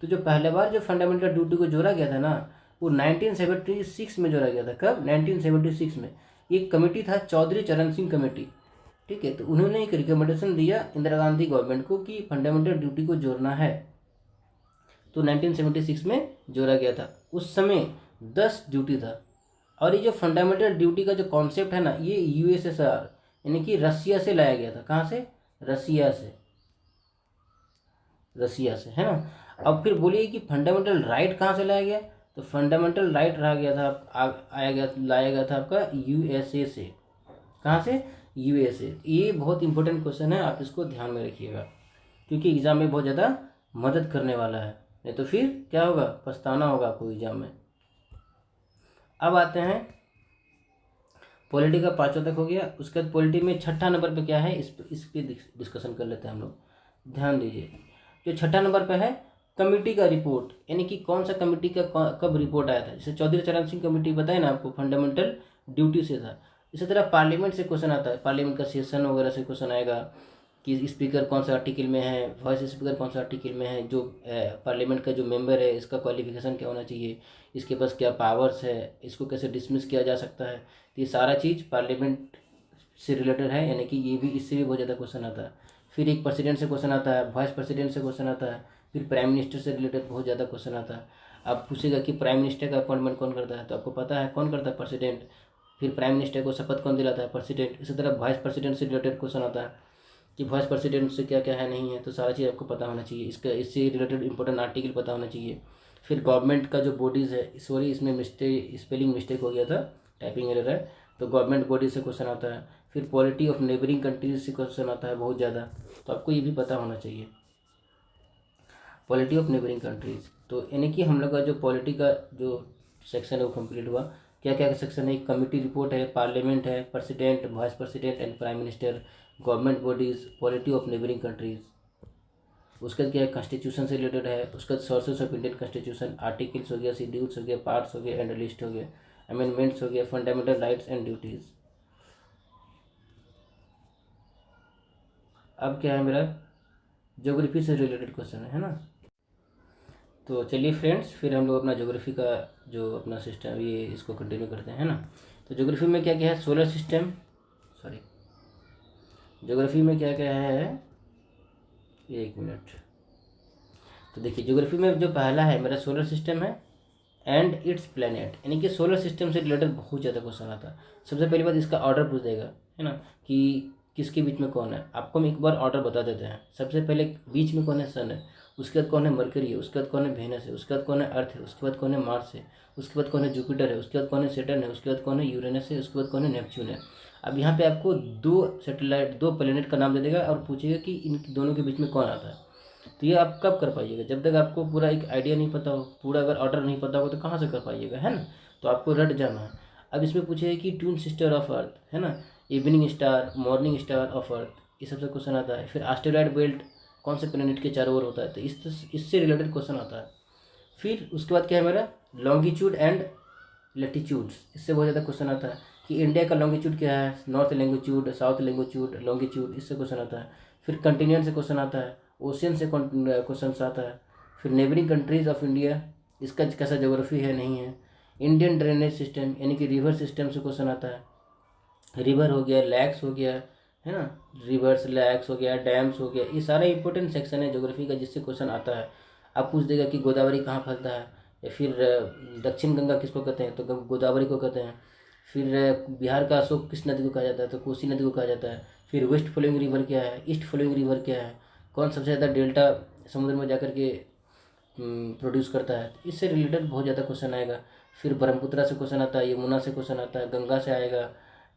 तो जो पहले बार जो फंडामेंटल ड्यूटी को जोड़ा गया था ना, वो 1976 में जोड़ा गया था। कब, 1976 में। एक कमेटी था, चौधरी चरण सिंह कमेटी, ठीक है। तो उन्होंने एक रिकमेंडेशन दिया इंदिरा गांधी गवर्नमेंट को कि फंडामेंटल ड्यूटी को जोड़ना है। तो 1976 में जोड़ा गया था। उस समय 10 ड्यूटी था। और ये जो फंडामेंटल ड्यूटी का जो कॉन्सेप्ट है ना, ये यूएसएसआर यानी कि रसिया से लाया गया था। कहाँ से, रसिया से, रसिया से, है ना। अब फिर बोलिए कि फंडामेंटल राइट कहाँ से लाया गया, तो फंडामेंटल राइट रहा गया था, आया गया लाया गया था आपका यूएसए से। कहाँ से? यूए से। ये बहुत इंपॉर्टेंट क्वेश्चन है, आप इसको ध्यान में रखिएगा क्योंकि एग्ज़ाम में बहुत ज़्यादा मदद करने वाला है, नहीं तो फिर क्या होगा? पछताना होगा आपको एग्ज़ाम में। अब आते हैं पॉलिटी का 5वां तक हो गया। उसके बाद पॉलिटी में छठा नंबर पे क्या है, इस पे डिस्कशन कर लेते हैं हम लोग। ध्यान दीजिए, जो छठा नंबर पे है कमेटी का रिपोर्ट, यानी कि कौन सा कमेटी का कब रिपोर्ट आया था। जैसे चौधरी चरण सिंह कमेटी बताए ना आपको, फंडामेंटल ड्यूटी से था। इसी तरह पार्लियामेंट से क्वेश्चन आता है, पार्लियामेंट का सेशन वगैरह से क्वेश्चन आएगा कि स्पीकर कौन सा आर्टिकल में है, वॉइस स्पीकर कौन सा आर्टिकल में है, जो पार्लियामेंट का जो मेंबर है इसका क्वालिफिकेशन क्या होना चाहिए, इसके पास क्या पावर्स है, इसको कैसे डिसमिस किया जा सकता है। तो ये सारा चीज़ पार्लियामेंट से रिलेटेड है, यानी कि ये भी, इससे भी बहुत ज़्यादा क्वेश्चन आता है। फिर एक प्रेसिडेंट से क्वेश्चन आता है, वाइस प्रेसिडेंट से क्वेश्चन आता है, फिर प्राइम मिनिस्टर से रिलेटेड बहुत ज़्यादा क्वेश्चन आता है। आप पूछेगा कि प्राइम मिनिस्टर का अपॉइंटमेंट कौन करता है, तो आपको पता है कौन करता है? प्रेसिडेंट। फिर प्राइम मिनिस्टर को शपथ कौन दिलाता है? प्रेसिडेंट। इसी तरह वाइस प्रेसिडेंट से रिलेटेड क्वेश्चन आता है कि वाइस प्रेसिडेंट से क्या क्या है, नहीं है, तो सारा चीज़ आपको पता होना चाहिए। इससे रिलेटेड इंपॉर्टेंट आर्टिकल पता होना चाहिए। फिर गवर्नमेंट का जो बॉडीज़ है, सॉरी इसमें स्पेलिंग मिस्टेक हो गया था, टाइपिंग एरर है, तो गवर्नमेंट बॉडी से क्वेश्चन आता है। फिर पॉलिटी ऑफ नेबरिंग कंट्रीज से क्वेश्चन आता है बहुत ज़्यादा, तो आपको ये भी पता होना चाहिए, पॉलिटी ऑफ नेबरिंग कंट्रीज। तो यानी कि हम लोग का जो पॉलिटी का जो सेक्शन है वो कंप्लीट हुआ। क्या क्या सेक्शन है? कमेटी रिपोर्ट है, पार्लियामेंट है, president, vice president and prime minister, government bodies, polity of neighbouring countries. उसके बाद क्या है? कॉन्स्टिट्यूशन से रिलेटेड है। उसके बाद sources of Indian constitution, articles हो गया, शेड्यूल्स हो गया, पार्ट्स हो गया एंड लिस्ट हो गया, अमेंडमेंट्स हो गया, फंडामेंटल राइट्स एंड ड्यूटीज़। अब क्या है मेरा? ज्योग्राफी से रिलेटेड क्वेश्चन है ना। तो चलिए फ्रेंड्स, फिर हम लोग अपना ज्योग्राफी का जो अपना सिस्टम ये इसको कंटिन्यू करते हैं, है ना। तो ज्योग्राफी में क्या क्या है? सोलर सिस्टम, सॉरी, ज्योग्राफी में क्या क्या है, एक मिनट। तो देखिए, ज्योग्राफी में जो पहला है मेरा सोलर सिस्टम है एंड इट्स प्लैनेट, यानी कि सोलर सिस्टम से रिलेटेड बहुत ज़्यादा क्वेश्चन आता है। सबसे पहली बात इसका ऑर्डर पूछ देगा, है ना, कि किसके बीच में कौन है। आपको हम एक बार ऑर्डर बता देते हैं। सबसे पहले बीच में कौन है? सन है। उसके बाद कौन है? मरकरी है। उसके बाद कौन है? वेनस है। उसके बाद कौन है? अर्थ है। उसके बाद कौन है? मार्स है। उसके बाद कौन है? जुपिटर है। उसके बाद कौन है? सैटर्न है। उसके बाद कौन है? यूरेनस है। उसके बाद कौन है? नेपच्यून है। अब यहाँ पे आपको दो सैटेलाइट, दो प्लेनेट का नाम दे देगा और पूछेगा कि इन दोनों के बीच में कौन आता है। तो ये आप कब कर पाइएगा? जब तक आपको पूरा एक आइडिया नहीं पता हो, पूरा अगर ऑर्डर नहीं पता हो तो कहाँ से कर पाइएगा, है ना। तो आपको रट जाना है। अब इसमें पूछेगा कि ट्यून सिस्टर ऑफ अर्थ, है ना, evening star, morning star of earth, ये सबसे क्वेश्चन आता है। फिर एस्टेरॉयड बेल्ट कौन से प्लेनेट के चारों ओर होता है, तो इससे रिलेटेड क्वेश्चन आता है। फिर उसके बाद क्या है मेरा? लॉन्गिट्यूड एंड लेटीट्यूड्स, इससे बहुत ज़्यादा क्वेश्चन आता है कि इंडिया का लॉन्गिट्यूड क्या है, north longitude, south longitude, longitude, इससे क्वेश्चन आता है। फिर कंटिनेंट से क्वेश्चन आता है, ओशियन से क्वेश्चन आता है। फिर नेबरिंग कंट्रीज़ ऑफ इंडिया, इसका कैसा ज्योग्राफी है, नहीं है। इंडियन ड्रेनेज सिस्टम, यानी कि रिवर सिस्टम से क्वेश्चन आता है। रिवर हो गया, लैक्स हो गया, है ना, रिवर्स, लैक्स हो गया, डैम्स हो गया, ये सारा इंपॉर्टेंट सेक्शन है ज्योग्राफी का जिससे क्वेश्चन आता है। आप पूछ देगा कि गोदावरी कहाँ फैलता है, या फिर दक्षिण गंगा किसको कहते हैं, तो गोदावरी को कहते हैं। फिर बिहार का अशोक किस नदी को कहा जाता है, तो कोसी नदी को कहा जाता है। फिर वेस्ट फ्लोइंग रिवर क्या है, ईस्ट फ्लोइंग रिवर क्या है, कौन सबसे ज़्यादा डेल्टा समुद्र में जाकर के प्रोड्यूस करता है, इससे रिलेटेड बहुत ज़्यादा क्वेश्चन आएगा। फिर ब्रह्मपुत्रा से क्वेश्चन आता है, यमुना से क्वेश्चन आता है, गंगा से आएगा,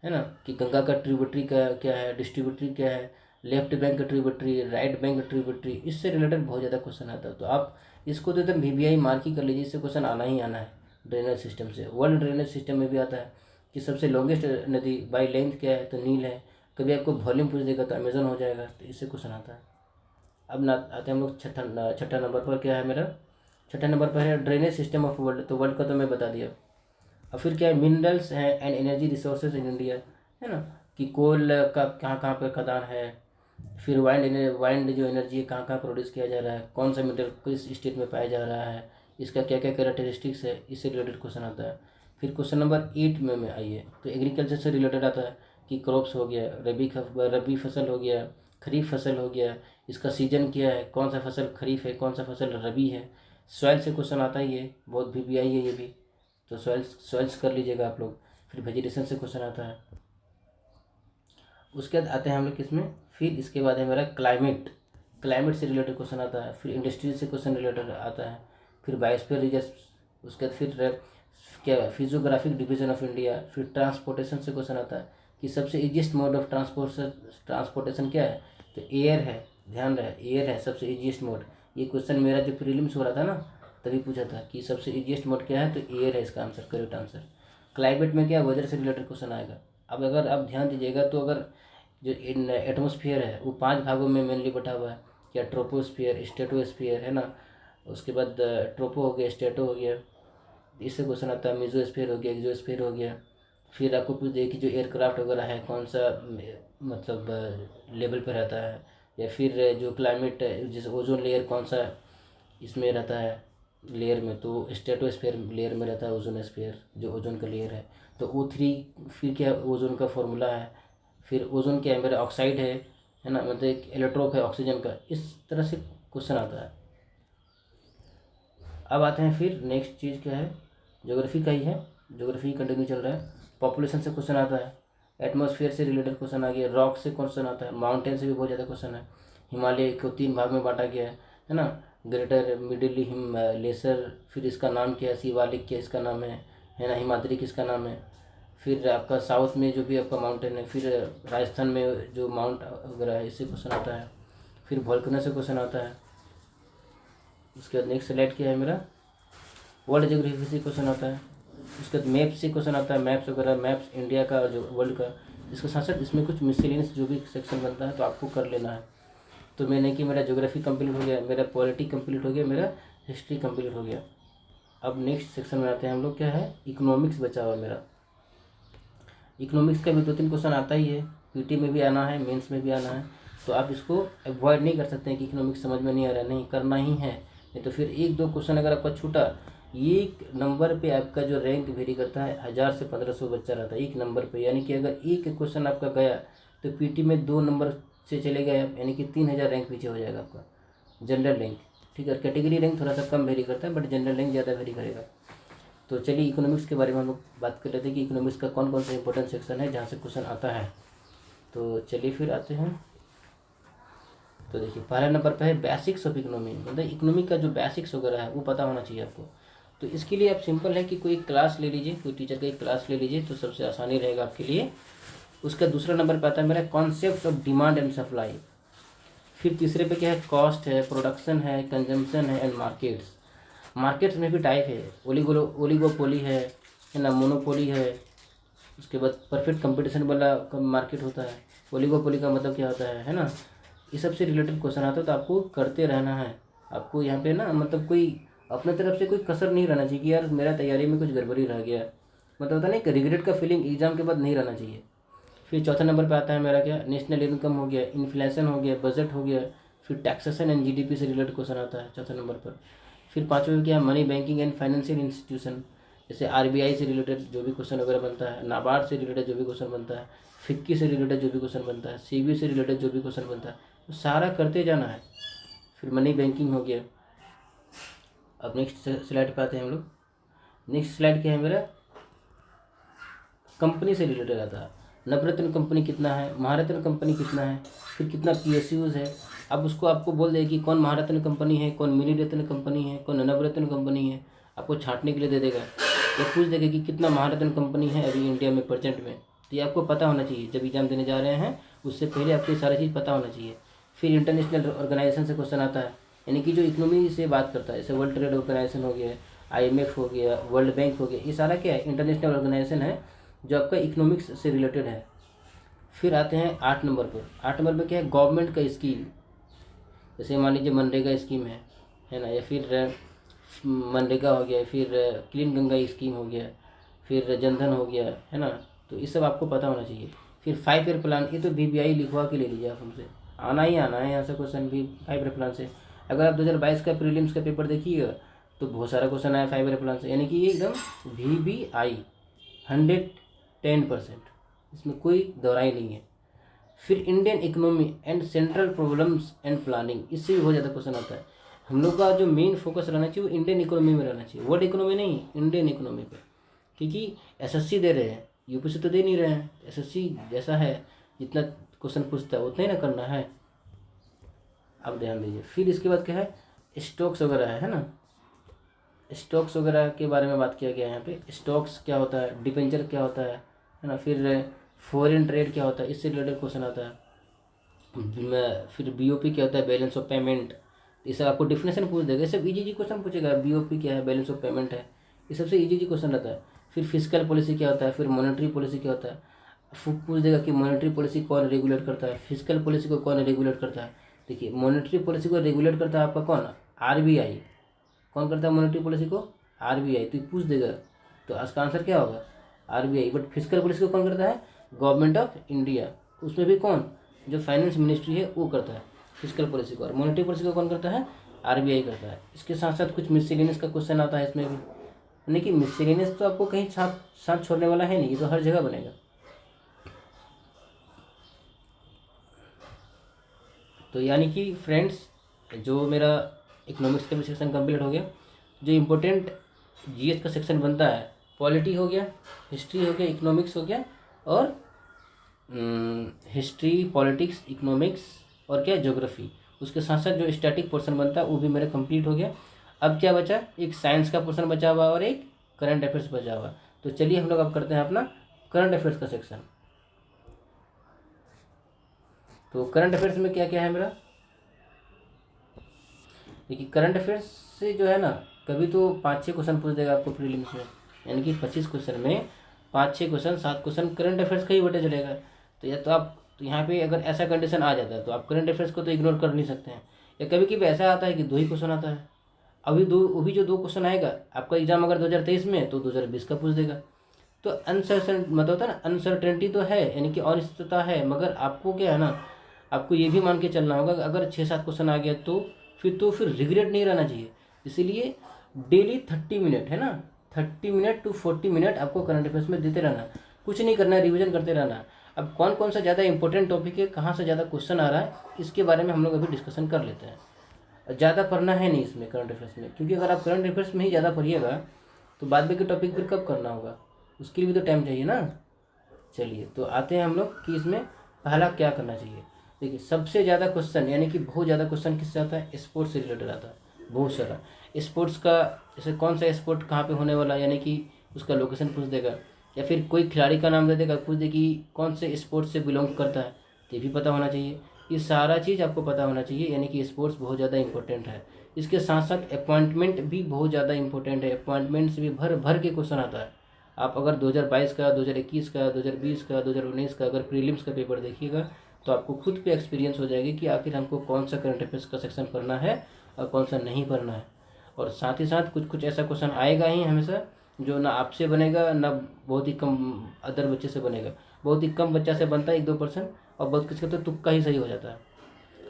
है ना, कि गंगा का ट्रिब्यूटरी का क्या है, डिस्ट्रीब्यूटरी क्या है, लेफ्ट बैंक का ट्रिब्यूटरी, राइट बैंक का ट्रिब्यूटरी, इससे रिलेटेड बहुत ज़्यादा क्वेश्चन आता है। तो आप इसको तो एकदम VBI मार्क ही कर लीजिए, इससे क्वेश्चन आना ही आना है। ड्रेनेज सिस्टम से, वर्ल्ड ड्रेनेज सिस्टम में भी आता है कि सबसे लॉन्गेस्ट नदी बाई लेंथ क्या है, तो नील है। कभी आपको वॉल्यूम पूछ देगा तो अमेजन हो जाएगा, तो इससे क्वेश्चन आता है। अब ना आते हैं हम लोग छठा नंबर पर, क्या है मेरा? छठा नंबर पर है ड्रेनेज सिस्टम ऑफ वर्ल्ड, तो वर्ल्ड का तो मैं बता दिया। और फिर क्या है? मिनरल्स हैं and energy resources in India, है ना, कि कोल का कहाँ कहाँ पर खदान है। फिर वाइंड जो एनर्जी है कहाँ कहाँ प्रोड्यूस किया जा रहा है, कौन सा मिनरल किस स्टेट में पाया जा रहा है, इसका क्या क्या कैरेक्टरिस्टिक्स है, इससे रिलेटेड क्वेश्चन आता है। फिर क्वेश्चन नंबर 8 में आइए, तो एग्रीकल्चर से रिलेटेड आता है कि क्रॉप्स हो गया, रबी फसल हो गया, खरीफ फसल हो गया, इसका सीजन क्या है, कौन सा फसल खरीफ है, कौन सा फसल रबी है। सॉइल से क्वेश्चन आता ही है, बहुत VBI है ये भी, तो सॉइल्स कर लीजिएगा आप लोग। फिर वेजिटेशन से क्वेश्चन आता है। उसके बाद आते हैं हम लोग किसमें? फिर इसके बाद है मेरा क्लाइमेट से रिलेटेड क्वेश्चन आता है। फिर इंडस्ट्री से क्वेश्चन रिलेटेड आता है। फिर बायोस्फीयर रिजर्व, उसके बाद फिर क्या, फिजियोग्राफिक डिवीजन ऑफ इंडिया। फिर ट्रांसपोर्टेशन से क्वेश्चन आता है, कि सबसे ईजीएस्ट मोड ऑफ ट्रांसपोर्टेशन क्या है, तो एयर है। ध्यान रहे, एयर है सबसे ईजीएस्ट मोड। ये क्वेश्चन मेरा जो प्रीलिम्स हो रहा था ना, तभी पूछा था कि सबसे ईजीएस्ट मोड क्या है, तो एयर है इसका आंसर, करेक्ट आंसर। क्लाइमेट में क्या, वेदर से रिलेटेड क्वेश्चन आएगा। अब अगर आप ध्यान दीजिएगा तो अगर जो इन एटमोसफियर है वो 5 भागों में मेनली बटा हुआ है, क्या ट्रोपोस्फियर, स्ट्रेटोस्फियर है ना, उसके बाद ट्रोपो हो गया, स्ट्रेटो हो गया, इससे क्वेश्चन आता है, मेसोस्फीयर हो गया, एक्सोस्फीयर हो गया। फिर आपको पूछ दे कि जो एयरक्राफ्ट वगैरह है कौन सा मतलब लेवल पर रहता है, या फिर जो क्लाइमेट जैसे ओजोन लेयर कौन सा इसमें रहता है लेयर में, तो स्ट्रेटोस्फीयर लेयर में रहता है ओजोनस्फीयर, जो ओजोन का लेयर है। तो O3 फिर क्या, ओजोन का फॉर्मूला है। फिर ओजोन क्या है, मेरा ऑक्साइड है ना, मतलब एक एलोट्रोप है ऑक्सीजन का। इस तरह से क्वेश्चन आता है। अब आते हैं फिर नेक्स्ट चीज़ क्या है, ज्योग्राफी का ही है, ज्योग्राफी कंटिन्यू चल रहा है। पॉपुलेशन से क्वेश्चन आता है, एटमॉस्फेयर से रिलेटेड क्वेश्चन आ गया, रॉक से क्वेश्चन आता है, माउंटेन से भी बहुत ज़्यादा क्वेश्चन है। हिमालय को 3 भाग में बांटा गया है ना, ग्रेटर, मिडिल, लेसर। फिर इसका नाम क्या है, शिवालिक क्या इसका नाम है ना, हिमाद्री किसका नाम है। फिर आपका साउथ में जो भी आपका माउंटेन है, फिर राजस्थान में जो माउंट वगैरह है, इससे क्वेश्चन आता है। फिर वोल्केनो से क्वेश्चन आता है। उसके बाद नेक्स्ट स्लाइड क्या है मेरा, वर्ल्ड ज्योग्राफी से क्वेश्चन आता है। उसके बाद मैप से क्वेश्चन आता है, मैप्स वगैरह, मैप्स इंडिया का जो वर्ल्ड का। इसके साथ साथ इसमें कुछ मिसलेनियस जो भी सेक्शन बनता है तो आपको कर लेना है। तो मैंने कि मेरा ज्योग्राफी कंप्लीट हो गया, मेरा पॉलिटी कंप्लीट हो गया, मेरा हिस्ट्री कंप्लीट हो गया। अब नेक्स्ट सेक्शन में आते हैं हम लोग, क्या है, इकोनॉमिक्स बचा हुआ मेरा। इकोनॉमिक्स का भी 2-3 क्वेश्चन आता ही है, पीटी में भी आना है, मेंस में भी आना है। तो आप इसको अवॉइड नहीं कर सकते हैं कि इकोनॉमिक्स समझ में नहीं आ रहा है, नहीं, करना ही है। नहीं तो फिर 1-2 क्वेश्चन अगर आपका छूटा, एक नंबर पे आपका जो रैंक वेरी करता है, 1000 से 1500 बच्चा रहता है एक नंबर पे। यानी कि अगर एक क्वेश्चन आपका गया तो पीटी में 2 नंबर से चले गए आप, यानी कि 3000 रैंक पीछे हो जाएगा आपका जनरल रैंक। ठीक है, कैटेगरी रैंक थोड़ा सा कम वेरी करता है, बट जनरल रैंक ज़्यादा वेरी करेगा। तो चलिए इकोनॉमिक्स के बारे में हम लोग बात कर रहे थे कि इकोनॉमिक्स का कौन कौन सा इंपॉर्टेंट सेक्शन है जहाँ से क्वेश्चन आता है। तो चलिए फिर आते हैं। तो देखिए, पहला नंबर पर है बेसिक्स ऑफ इकोनॉमी, मतलब इकोनॉमी का जो बेसिक्स वगैरह है वो पता होना चाहिए आपको। तो इसके लिए आप सिंपल है कि कोई क्लास ले लीजिए, कोई टीचर का एक क्लास ले लीजिए, तो सबसे आसानी रहेगा आपके लिए। उसका दूसरा नंबर पर आता है मेरा concept of demand and supply. फिर तीसरे पे क्या है, कॉस्ट है, प्रोडक्शन है, कंजम्पशन है एंड मार्केट्स। मार्केट्स में भी टाइप है, ओलिगोपोली है ना, मोनोपोली है। उसके बाद परफेक्ट कंपटीशन वाला मार्केट होता है। ओलिगोपोली का मतलब क्या होता है ना, इस सब से रिलेटेड क्वेश्चन आता है। तो आपको करते रहना है, आपको यहाँ पे ना मतलब कोई अपने तरफ से कोई कसर नहीं रहना चाहिए कि यार मेरा तैयारी में कुछ गड़बड़ी रह गया, मतलब होता नहीं कि रिग्रेट का फीलिंग एग्जाम के बाद नहीं रहना चाहिए। फिर चौथा नंबर पे आता है मेरा क्या, नेशनल इनकम हो गया, इन्फ्लेशन हो गया, बजट हो गया। फिर टैक्सेशन एंड जीडीपी से रिलेटेड क्वेश्चन आता है चौथा नंबर पर। फिर पाँचवें में क्या, money banking and financial institution, जैसे आरबीआई से रिलेटेड जो भी क्वेश्चन वगैरह बनता है, नाबार्ड से रिलेटेड जो भी क्वेश्चन बनता है, फिक्की से रिलेटेड जो भी क्वेश्चन बनता है, सीबी से रिलेटेड जो भी क्वेश्चन बनता है, तो सारा करते जाना है। फिर मनी बैंकिंग हो गया। अब नेक्स्ट स्लाइड पे आते हैं हम लोग। नेक्स्ट स्लाइड क्या है मेरा, कंपनी से रिलेटेड आता है। नवरत्न कंपनी कितना है, महारत्न कंपनी कितना है, फिर कितना पीएसयूज है। अब उसको आपको बोल देगा कि कौन महारत्न कंपनी है, कौन मिनी रत्न कंपनी है, कौन नवरत्न कंपनी है, आपको छांटने के लिए दे देगा। ये पूछ देगा कि कितना महारत्न कंपनी है अभी इंडिया में प्रेजेंट में। तो ये आपको पता होना चाहिए, जब एग्जाम देने जा रहे हैं उससे पहले आपको ये सारी चीज़ पता होना चाहिए। फिर इंटरनेशनल ऑर्गेनाइजेशन से क्वेश्चन आता है, यानी कि जो इकोनॉमी से बात करता है, जैसे वर्ल्ड ट्रेड ऑर्गेनाइजेशन हो गया, IMF हो गया, वर्ल्ड बैंक हो गया, ये सारा क्या है, इंटरनेशनल ऑर्गेनाइजेशन है जो आपका इकोनॉमिक्स से रिलेटेड है। फिर आते हैं 8 नंबर पर। 8 नंबर पर क्या है, गवर्नमेंट का स्कीम, जैसे मान लीजिए मनरेगा स्कीम है ना, या फिर मनरेगा हो गया, फिर क्लीन गंगा स्कीम हो गया, फिर जनधन हो गया, है ना। तो ये सब आपको पता होना चाहिए। फिर 5 ईयर प्लान, ये तो VBI लिखवा के ले लीजिए आप हमसे, आना ही आना है यहाँ से क्वेश्चन भी 5 ईयर प्लान से। अगर आप 2022 का प्रीलिम्स का पेपर देखिएगा तो बहुत सारा क्वेश्चन आया 5 ईयर प्लान से, यानी कि ये एकदम VBI 110%, इसमें कोई दोहराई नहीं है। फिर Indian economy and central problems and planning, इससे भी बहुत ज़्यादा क्वेश्चन आता है। हम लोग का जो मेन फोकस रहना चाहिए वो इंडियन इकोनॉमी में रहना चाहिए, वर्ल्ड इकोनॉमी नहीं, इंडियन इकोनॉमी पे। क्योंकि SSC दे रहे हैं, यूपी से तो दे नहीं रहे हैं। SSC जैसा है, जितना क्वेश्चन पूछता है उतना ही ना करना है। अब ध्यान दीजिए, फिर इसके बाद क्या है, स्टॉक्स वगैरह है ना। स्टॉक्स वगैरह के बारे में बात किया गया है यहाँ पे। स्टॉक्स क्या होता है, डिबेंचर क्या होता है ना। फिर फॉरेन ट्रेड क्या होता है, इससे रिलेटेड क्वेश्चन आता है। फिर बीओपी क्या होता है, बैलेंस ऑफ पेमेंट, ये सब आपको डिफिनेशन पूछ देगा, ये सब इजी क्वेश्चन पूछेगा। बीओपी क्या है, बैलेंस ऑफ पेमेंट है, ये सबसे इजी क्वेश्चन रहता है। फिर फिजिकल पॉलिसी क्या होता है, फिर मॉनेटरी पॉलिसी क्या होता है, पूछ देगा कि मॉनेटरी पॉलिसी कौन रेगुलेट करता है, फिजिकल पॉलिसी को कौन रेगुलेट करता है। देखिए मॉनेटरी पॉलिसी को रेगुलेट करता है आपका कौन, आरबीआई। कौन करता है मॉनेटरी पॉलिसी को, आरबीआई। तो पूछ देगा, तो इसका आंसर क्या होगा, आरबीआई। बट फिजिकल पॉलिसी को कौन करता है, गवर्नमेंट ऑफ इंडिया। उसमें भी कौन, जो फाइनेंस मिनिस्ट्री है वो करता है फिजिकल पॉलिसी को। और मॉनेटरी पॉलिसी को कौन करता है, आरबीआई करता है। इसके साथ साथ कुछ मिसलेनियस का क्वेश्चन आता है इसमें भी, यानी कि मिसलेनियस तो आपको कहीं साथ साथ छोड़ने वाला है नहीं, ये तो हर जगह बनेगा। तो यानी कि फ्रेंड्स, जो मेरा इकोनॉमिक्स का भी सेक्शन कंप्लीट हो गया। जो इम्पोर्टेंट जीएस का सेक्शन बनता है, पॉलिटी हो गया, हिस्ट्री हो गया, इकोनॉमिक्स हो गया, और हिस्ट्री, पॉलिटिक्स, इकोनॉमिक्स और क्या, ज्योग्राफी। उसके साथ साथ जो स्टैटिक पोर्शन बनता है वो भी मेरा कंप्लीट हो गया। अब क्या बचा, एक साइंस का पोर्शन बचा हुआ और एक करंट अफेयर्स बचा हुआ। तो चलिए हम लोग अब करते हैं अपना करंट अफेयर्स का सेक्शन। तो करंट अफेयर्स में क्या क्या है मेरा, देखिए करंट अफेयर्स से जो है ना, कभी तो 5-6 क्वेश्चन पूछ देगा आपको प्रीलिम्स में, यानी कि 25 क्वेश्चन में 5-6 क्वेश्चन, 7 क्वेश्चन करंट अफेयर्स का ही बटे चलेगा। तो या तो आप, तो यहाँ पे अगर ऐसा कंडीशन आ जाता है तो आप करंट अफेयर्स को तो इग्नोर कर नहीं सकते हैं। या कभी कभी ऐसा आता है कि 2 ही क्वेश्चन आता है, अभी जो 2 क्वेश्चन आएगा आपका एग्जाम अगर 2023 में है तो 2020 का पूछ देगा। तो अनसर्टन मतलब होता है ना, अनसर्टेनिटी तो है, यानी कि अनिश्चितता है, मगर आपको क्या है ना, आपको ये भी मान के चलना होगा कि अगर 6-7 क्वेश्चन आ गया तो फिर रिग्रेट नहीं रहना चाहिए। इसीलिए डेली 30 मिनट है ना, 30 मिनट टू 40 मिनट आपको करंट अफेयर्स में देते रहना, कुछ नहीं करना है, रिविजन करते रहना। अब कौन कौन सा ज़्यादा इंपॉर्टेंट टॉपिक है, कहाँ से ज़्यादा क्वेश्चन आ रहा है, इसके बारे में हम लोग अभी डिस्कशन कर लेते हैं। ज़्यादा पढ़ना है नहीं इसमें करंट अफेयर्स में, क्योंकि अगर आप करंट अफेयर्स में ही ज़्यादा पढ़िएगा तो बाद में के टॉपिक फिर कब करना होगा, उसके लिए भी तो टाइम चाहिए ना। चलिए तो आते हैं हम लोग कि इसमें पहला क्या करना चाहिए। देखिए सबसे ज़्यादा क्वेश्चन, यानी कि बहुत ज़्यादा क्वेश्चन किससे आता है, स्पोर्ट्स से रिलेटेड आता है बहुत सारा। स्पोर्ट्स का जैसे कौन सा स्पोर्ट कहाँ पे होने वाला है, यानी कि उसका लोकेशन पूछ देगा, या फिर कोई खिलाड़ी का नाम दे देगा, पूछ दे कि कौन से स्पोर्ट्स से बिलोंग करता है, तो ये भी पता होना चाहिए। ये सारा चीज़ आपको पता होना चाहिए, यानी कि स्पोर्ट्स बहुत ज़्यादा इंपॉर्टेंट है। इसके साथ साथ अपॉइंटमेंट भी बहुत ज़्यादा इंपॉर्टेंट है, अपॉइंटमेंट से भी भर भर के क्वेश्चन आता है। आप अगर 2022 का, 2021 का, 2020 का, 2019 का अगर प्रीलिम्स का पेपर देखिएगा तो आपको खुद पे एक्सपीरियंस हो जाएगी कि आखिर हमको कौन सा करंट अफेयर्स का सेक्शन पढ़ना है और कौन सा नहीं पढ़ना है। और साथ ही साथ कुछ कुछ ऐसा क्वेश्चन आएगा ही हमेशा जो ना आपसे बनेगा ना बहुत ही कम अदर बच्चे से बनेगा। बहुत ही कम बच्चा से बनता है 1-2%, और बहुत किसी का तो तुक्का ही सही हो जाता है।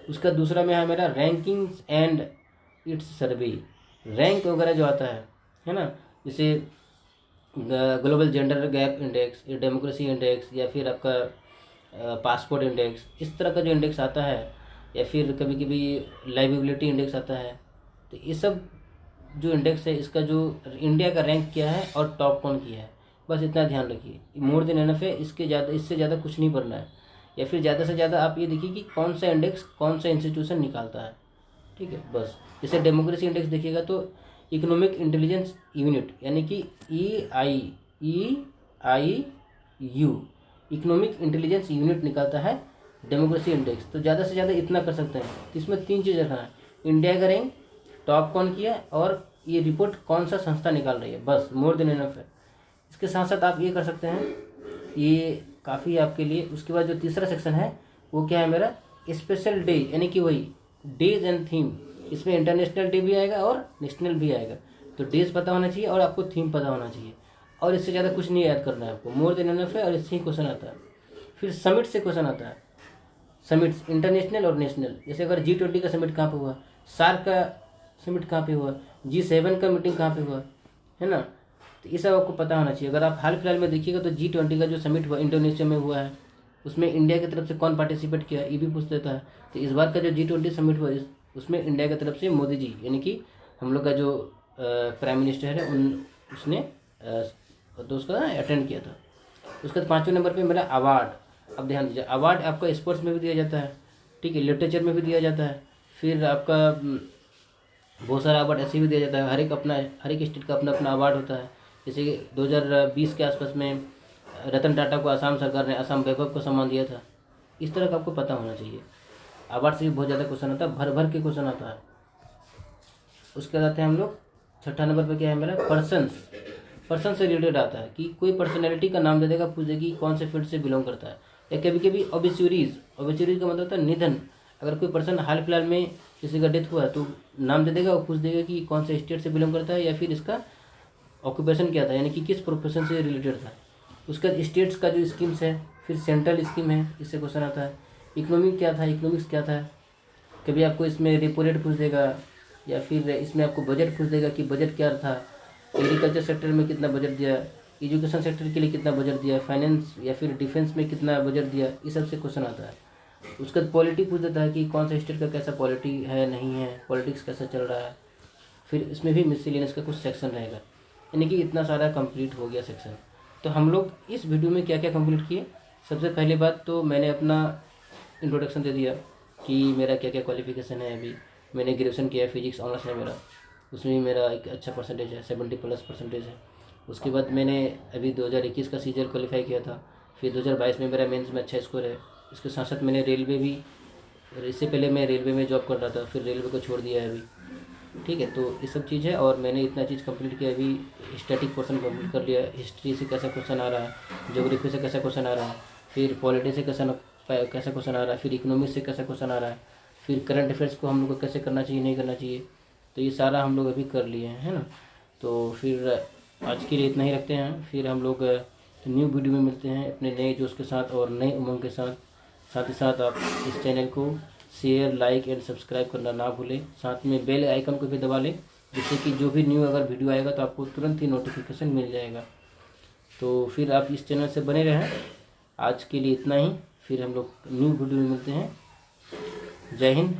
उसका दूसरा में है मेरा rankings and it's survey, rank वगैरह जो आता है ना, जैसे global gender gap index, democracy index, या फिर आपका पासपोर्ट इंडेक्स, इस तरह का जो इंडेक्स आता है, या फिर कभी कभी लाइबिलिटी इंडेक्स आता है। तो ये सब जो इंडेक्स है, इसका जो इंडिया का रैंक क्या है और टॉप कौन किया है, बस इतना ध्यान रखिए। मोर देन एनफ है, इससे ज़्यादा कुछ नहीं पढ़ना है। या फिर ज़्यादा से ज़्यादा आप ये देखिए कि कौन सा इंडेक्स कौन सा इंस्टीट्यूशन निकालता है, ठीक है बस। जैसे डेमोक्रेसी इंडेक्स देखिएगा तो इकोनॉमिक इंटेलिजेंस यूनिट, यानी कि EIU इकोनॉमिक इंटेलिजेंस यूनिट निकालता है डेमोक्रेसी इंडेक्स। तो ज़्यादा से ज़्यादा इतना कर सकते हैं। तो इसमें 3 चीज़ रखना है, इंडिया का रैंक, टॉप कौन किया, और ये रिपोर्ट कौन सा संस्था निकाल रही है, बस मोर देन इनफ है। इसके साथ साथ आप ये कर सकते हैं, ये काफ़ी है आपके लिए। उसके बाद जो तीसरा सेक्शन है वो क्या है मेरा, स्पेशल डे, यानी कि वही डेज एंड थीम। इसमें इंटरनेशनल डे भी आएगा और नेशनल भी आएगा। तो डेज पता होना चाहिए और आपको थीम पता होना चाहिए, और इससे ज़्यादा कुछ नहीं याद करना है आपको, मोर देन इनफ है। और इससे ही क्वेश्चन आता है। फिर समिट से क्वेश्चन आता है, समिट्स इंटरनेशनल और नेशनल। जैसे अगर G20 का समिट कहाँ पे हुआ, सार्क का समिट कहाँ पे हुआ, G7 का मीटिंग कहाँ पे हुआ, है ना। तो ये सब आपको पता होना चाहिए। अगर आप हाल फिलहाल में देखिएगा तो G20 का जो समिट हुआ इंडोनेशिया में हुआ है, उसमें इंडिया की तरफ से कौन पार्टिसिपेट किया, ये भी पूछ देता है। तो इस बार का जो G20 समिट हुआ उसमें इंडिया की तरफ से मोदी जी, यानी कि हम लोग का जो प्राइम मिनिस्टर है उसने तो उसका अटेंड किया था। उसके बाद 5वें नंबर पे मेरा अवार्ड। अब ध्यान दीजिए, अवार्ड आपका स्पोर्ट्स में भी दिया जाता है, ठीक है, लिटरेचर में भी दिया जाता है। फिर आपका बहुत सारा अवार्ड ऐसे भी दिया जाता है, हर एक स्टेट का अपना अपना अवार्ड होता है। जैसे 2020 के आसपास में रतन टाटा को असम सरकार ने असम वैभव को सम्मान दिया था। इस तरह का आपको पता होना चाहिए। अवार्ड से भी बहुत ज़्यादा क्वेश्चन आता है, भर भर के क्वेश्चन आता है। उसके बाद आते हैं हम लोग, छठा नंबर पर क्या है मेरा, पर्सन से रिलेटेड आता है कि कोई पर्सनैलिटी का नाम दे देगा, पूछ देगी कौन से फील्ड से बिलोंग करता है। या कभी कभी ओबिच्युरीज का मतलब होता है निधन। अगर कोई पर्सन हाल फिलहाल में किसी का डेथ हुआ है तो नाम दे देगा और पूछ देगा कि कौन से स्टेट से बिलोंग करता है या फिर इसका ऑक्यूपेशन क्या था, यानी कि किस प्रोफेशन से रिलेटेड था। उसके बाद स्टेट्स का जो स्कीम्स है, फिर सेंट्रल स्कीम है, इससे क्वेश्चन आता है। इकोनॉमिक्स क्या था। कभी आपको इसमें रेपो रेट पूछ देगा या फिर इसमें आपको बजट पूछ देगा कि बजट क्या था, एग्रीकल्चर सेक्टर में कितना बजट दिया, एजुकेशन सेक्टर के लिए कितना बजट दिया, फाइनेंस या फिर डिफेंस में कितना बजट दिया, इस सब से क्वेश्चन आता है। उसके बाद पॉलिटी पूछ देता है कि कौन सा स्टेट का कैसा पॉलिटी है, नहीं है, पॉलिटिक्स कैसा चल रहा है। फिर इसमें भी मिसलेनियस का कुछ सेक्शन रहेगा, यानी कि इतना सारा कंप्लीट हो गया सेक्शन। तो हम लोग इस वीडियो में क्या क्या कंप्लीट किए। सबसे पहली बात तो मैंने अपना इंट्रोडक्शन दे दिया कि मेरा क्या क्या क्वालिफिकेशन है। अभी मैंने ग्रेजुएशन किया है, फिजिक्स ऑनर्स है मेरा, उसमें भी मेरा एक अच्छा परसेंटेज है, 70+ परसेंटेज है। उसके बाद मैंने अभी 2021 का सीजल क्वालिफाई किया था। फिर 2022 में मेरा मेंस में अच्छा स्कोर है। इसके साथ साथ मैंने रेलवे भी, इससे पहले मैं रेलवे में जॉब कर रहा था, फिर रेलवे को छोड़ दिया है अभी। ठीक है, तो ये सब चीज़ है और मैंने इतना चीज़ कंप्लीट किया। अभी स्टैटिक पोर्शन कंप्लीट कर लिया। हिस्ट्री से कैसा क्वेश्चन आ रहा है, ज्योग्राफी से कैसा क्वेश्चन आ रहा है, फिर पॉलिटी से कैसा क्वेश्चन आ रहा है, फिर इकोनॉमिक्स से कैसा क्वेश्चन आ रहा है, फिर करंट अफेयर्स को हम लोग को कैसे करना चाहिए, नहीं करना चाहिए। तो ये सारा हम लोग अभी कर लिए हैं, है ना। तो फिर आज के लिए इतना ही रखते हैं। फिर हम लोग न्यू वीडियो में मिलते हैं अपने नए जोश के साथ और नए उमंग के साथ। साथ ही साथ आप इस चैनल को शेयर, लाइक एंड सब्सक्राइब करना ना भूलें। साथ में बेल आइकन को भी दबा लें, जिससे कि जो भी न्यू अगर वीडियो आएगा तो आपको तुरंत ही नोटिफिकेशन मिल जाएगा। तो फिर आप इस चैनल से बने रहें। आज के लिए इतना ही, फिर हम लोग न्यू वीडियो में मिलते हैं। जय हिंद।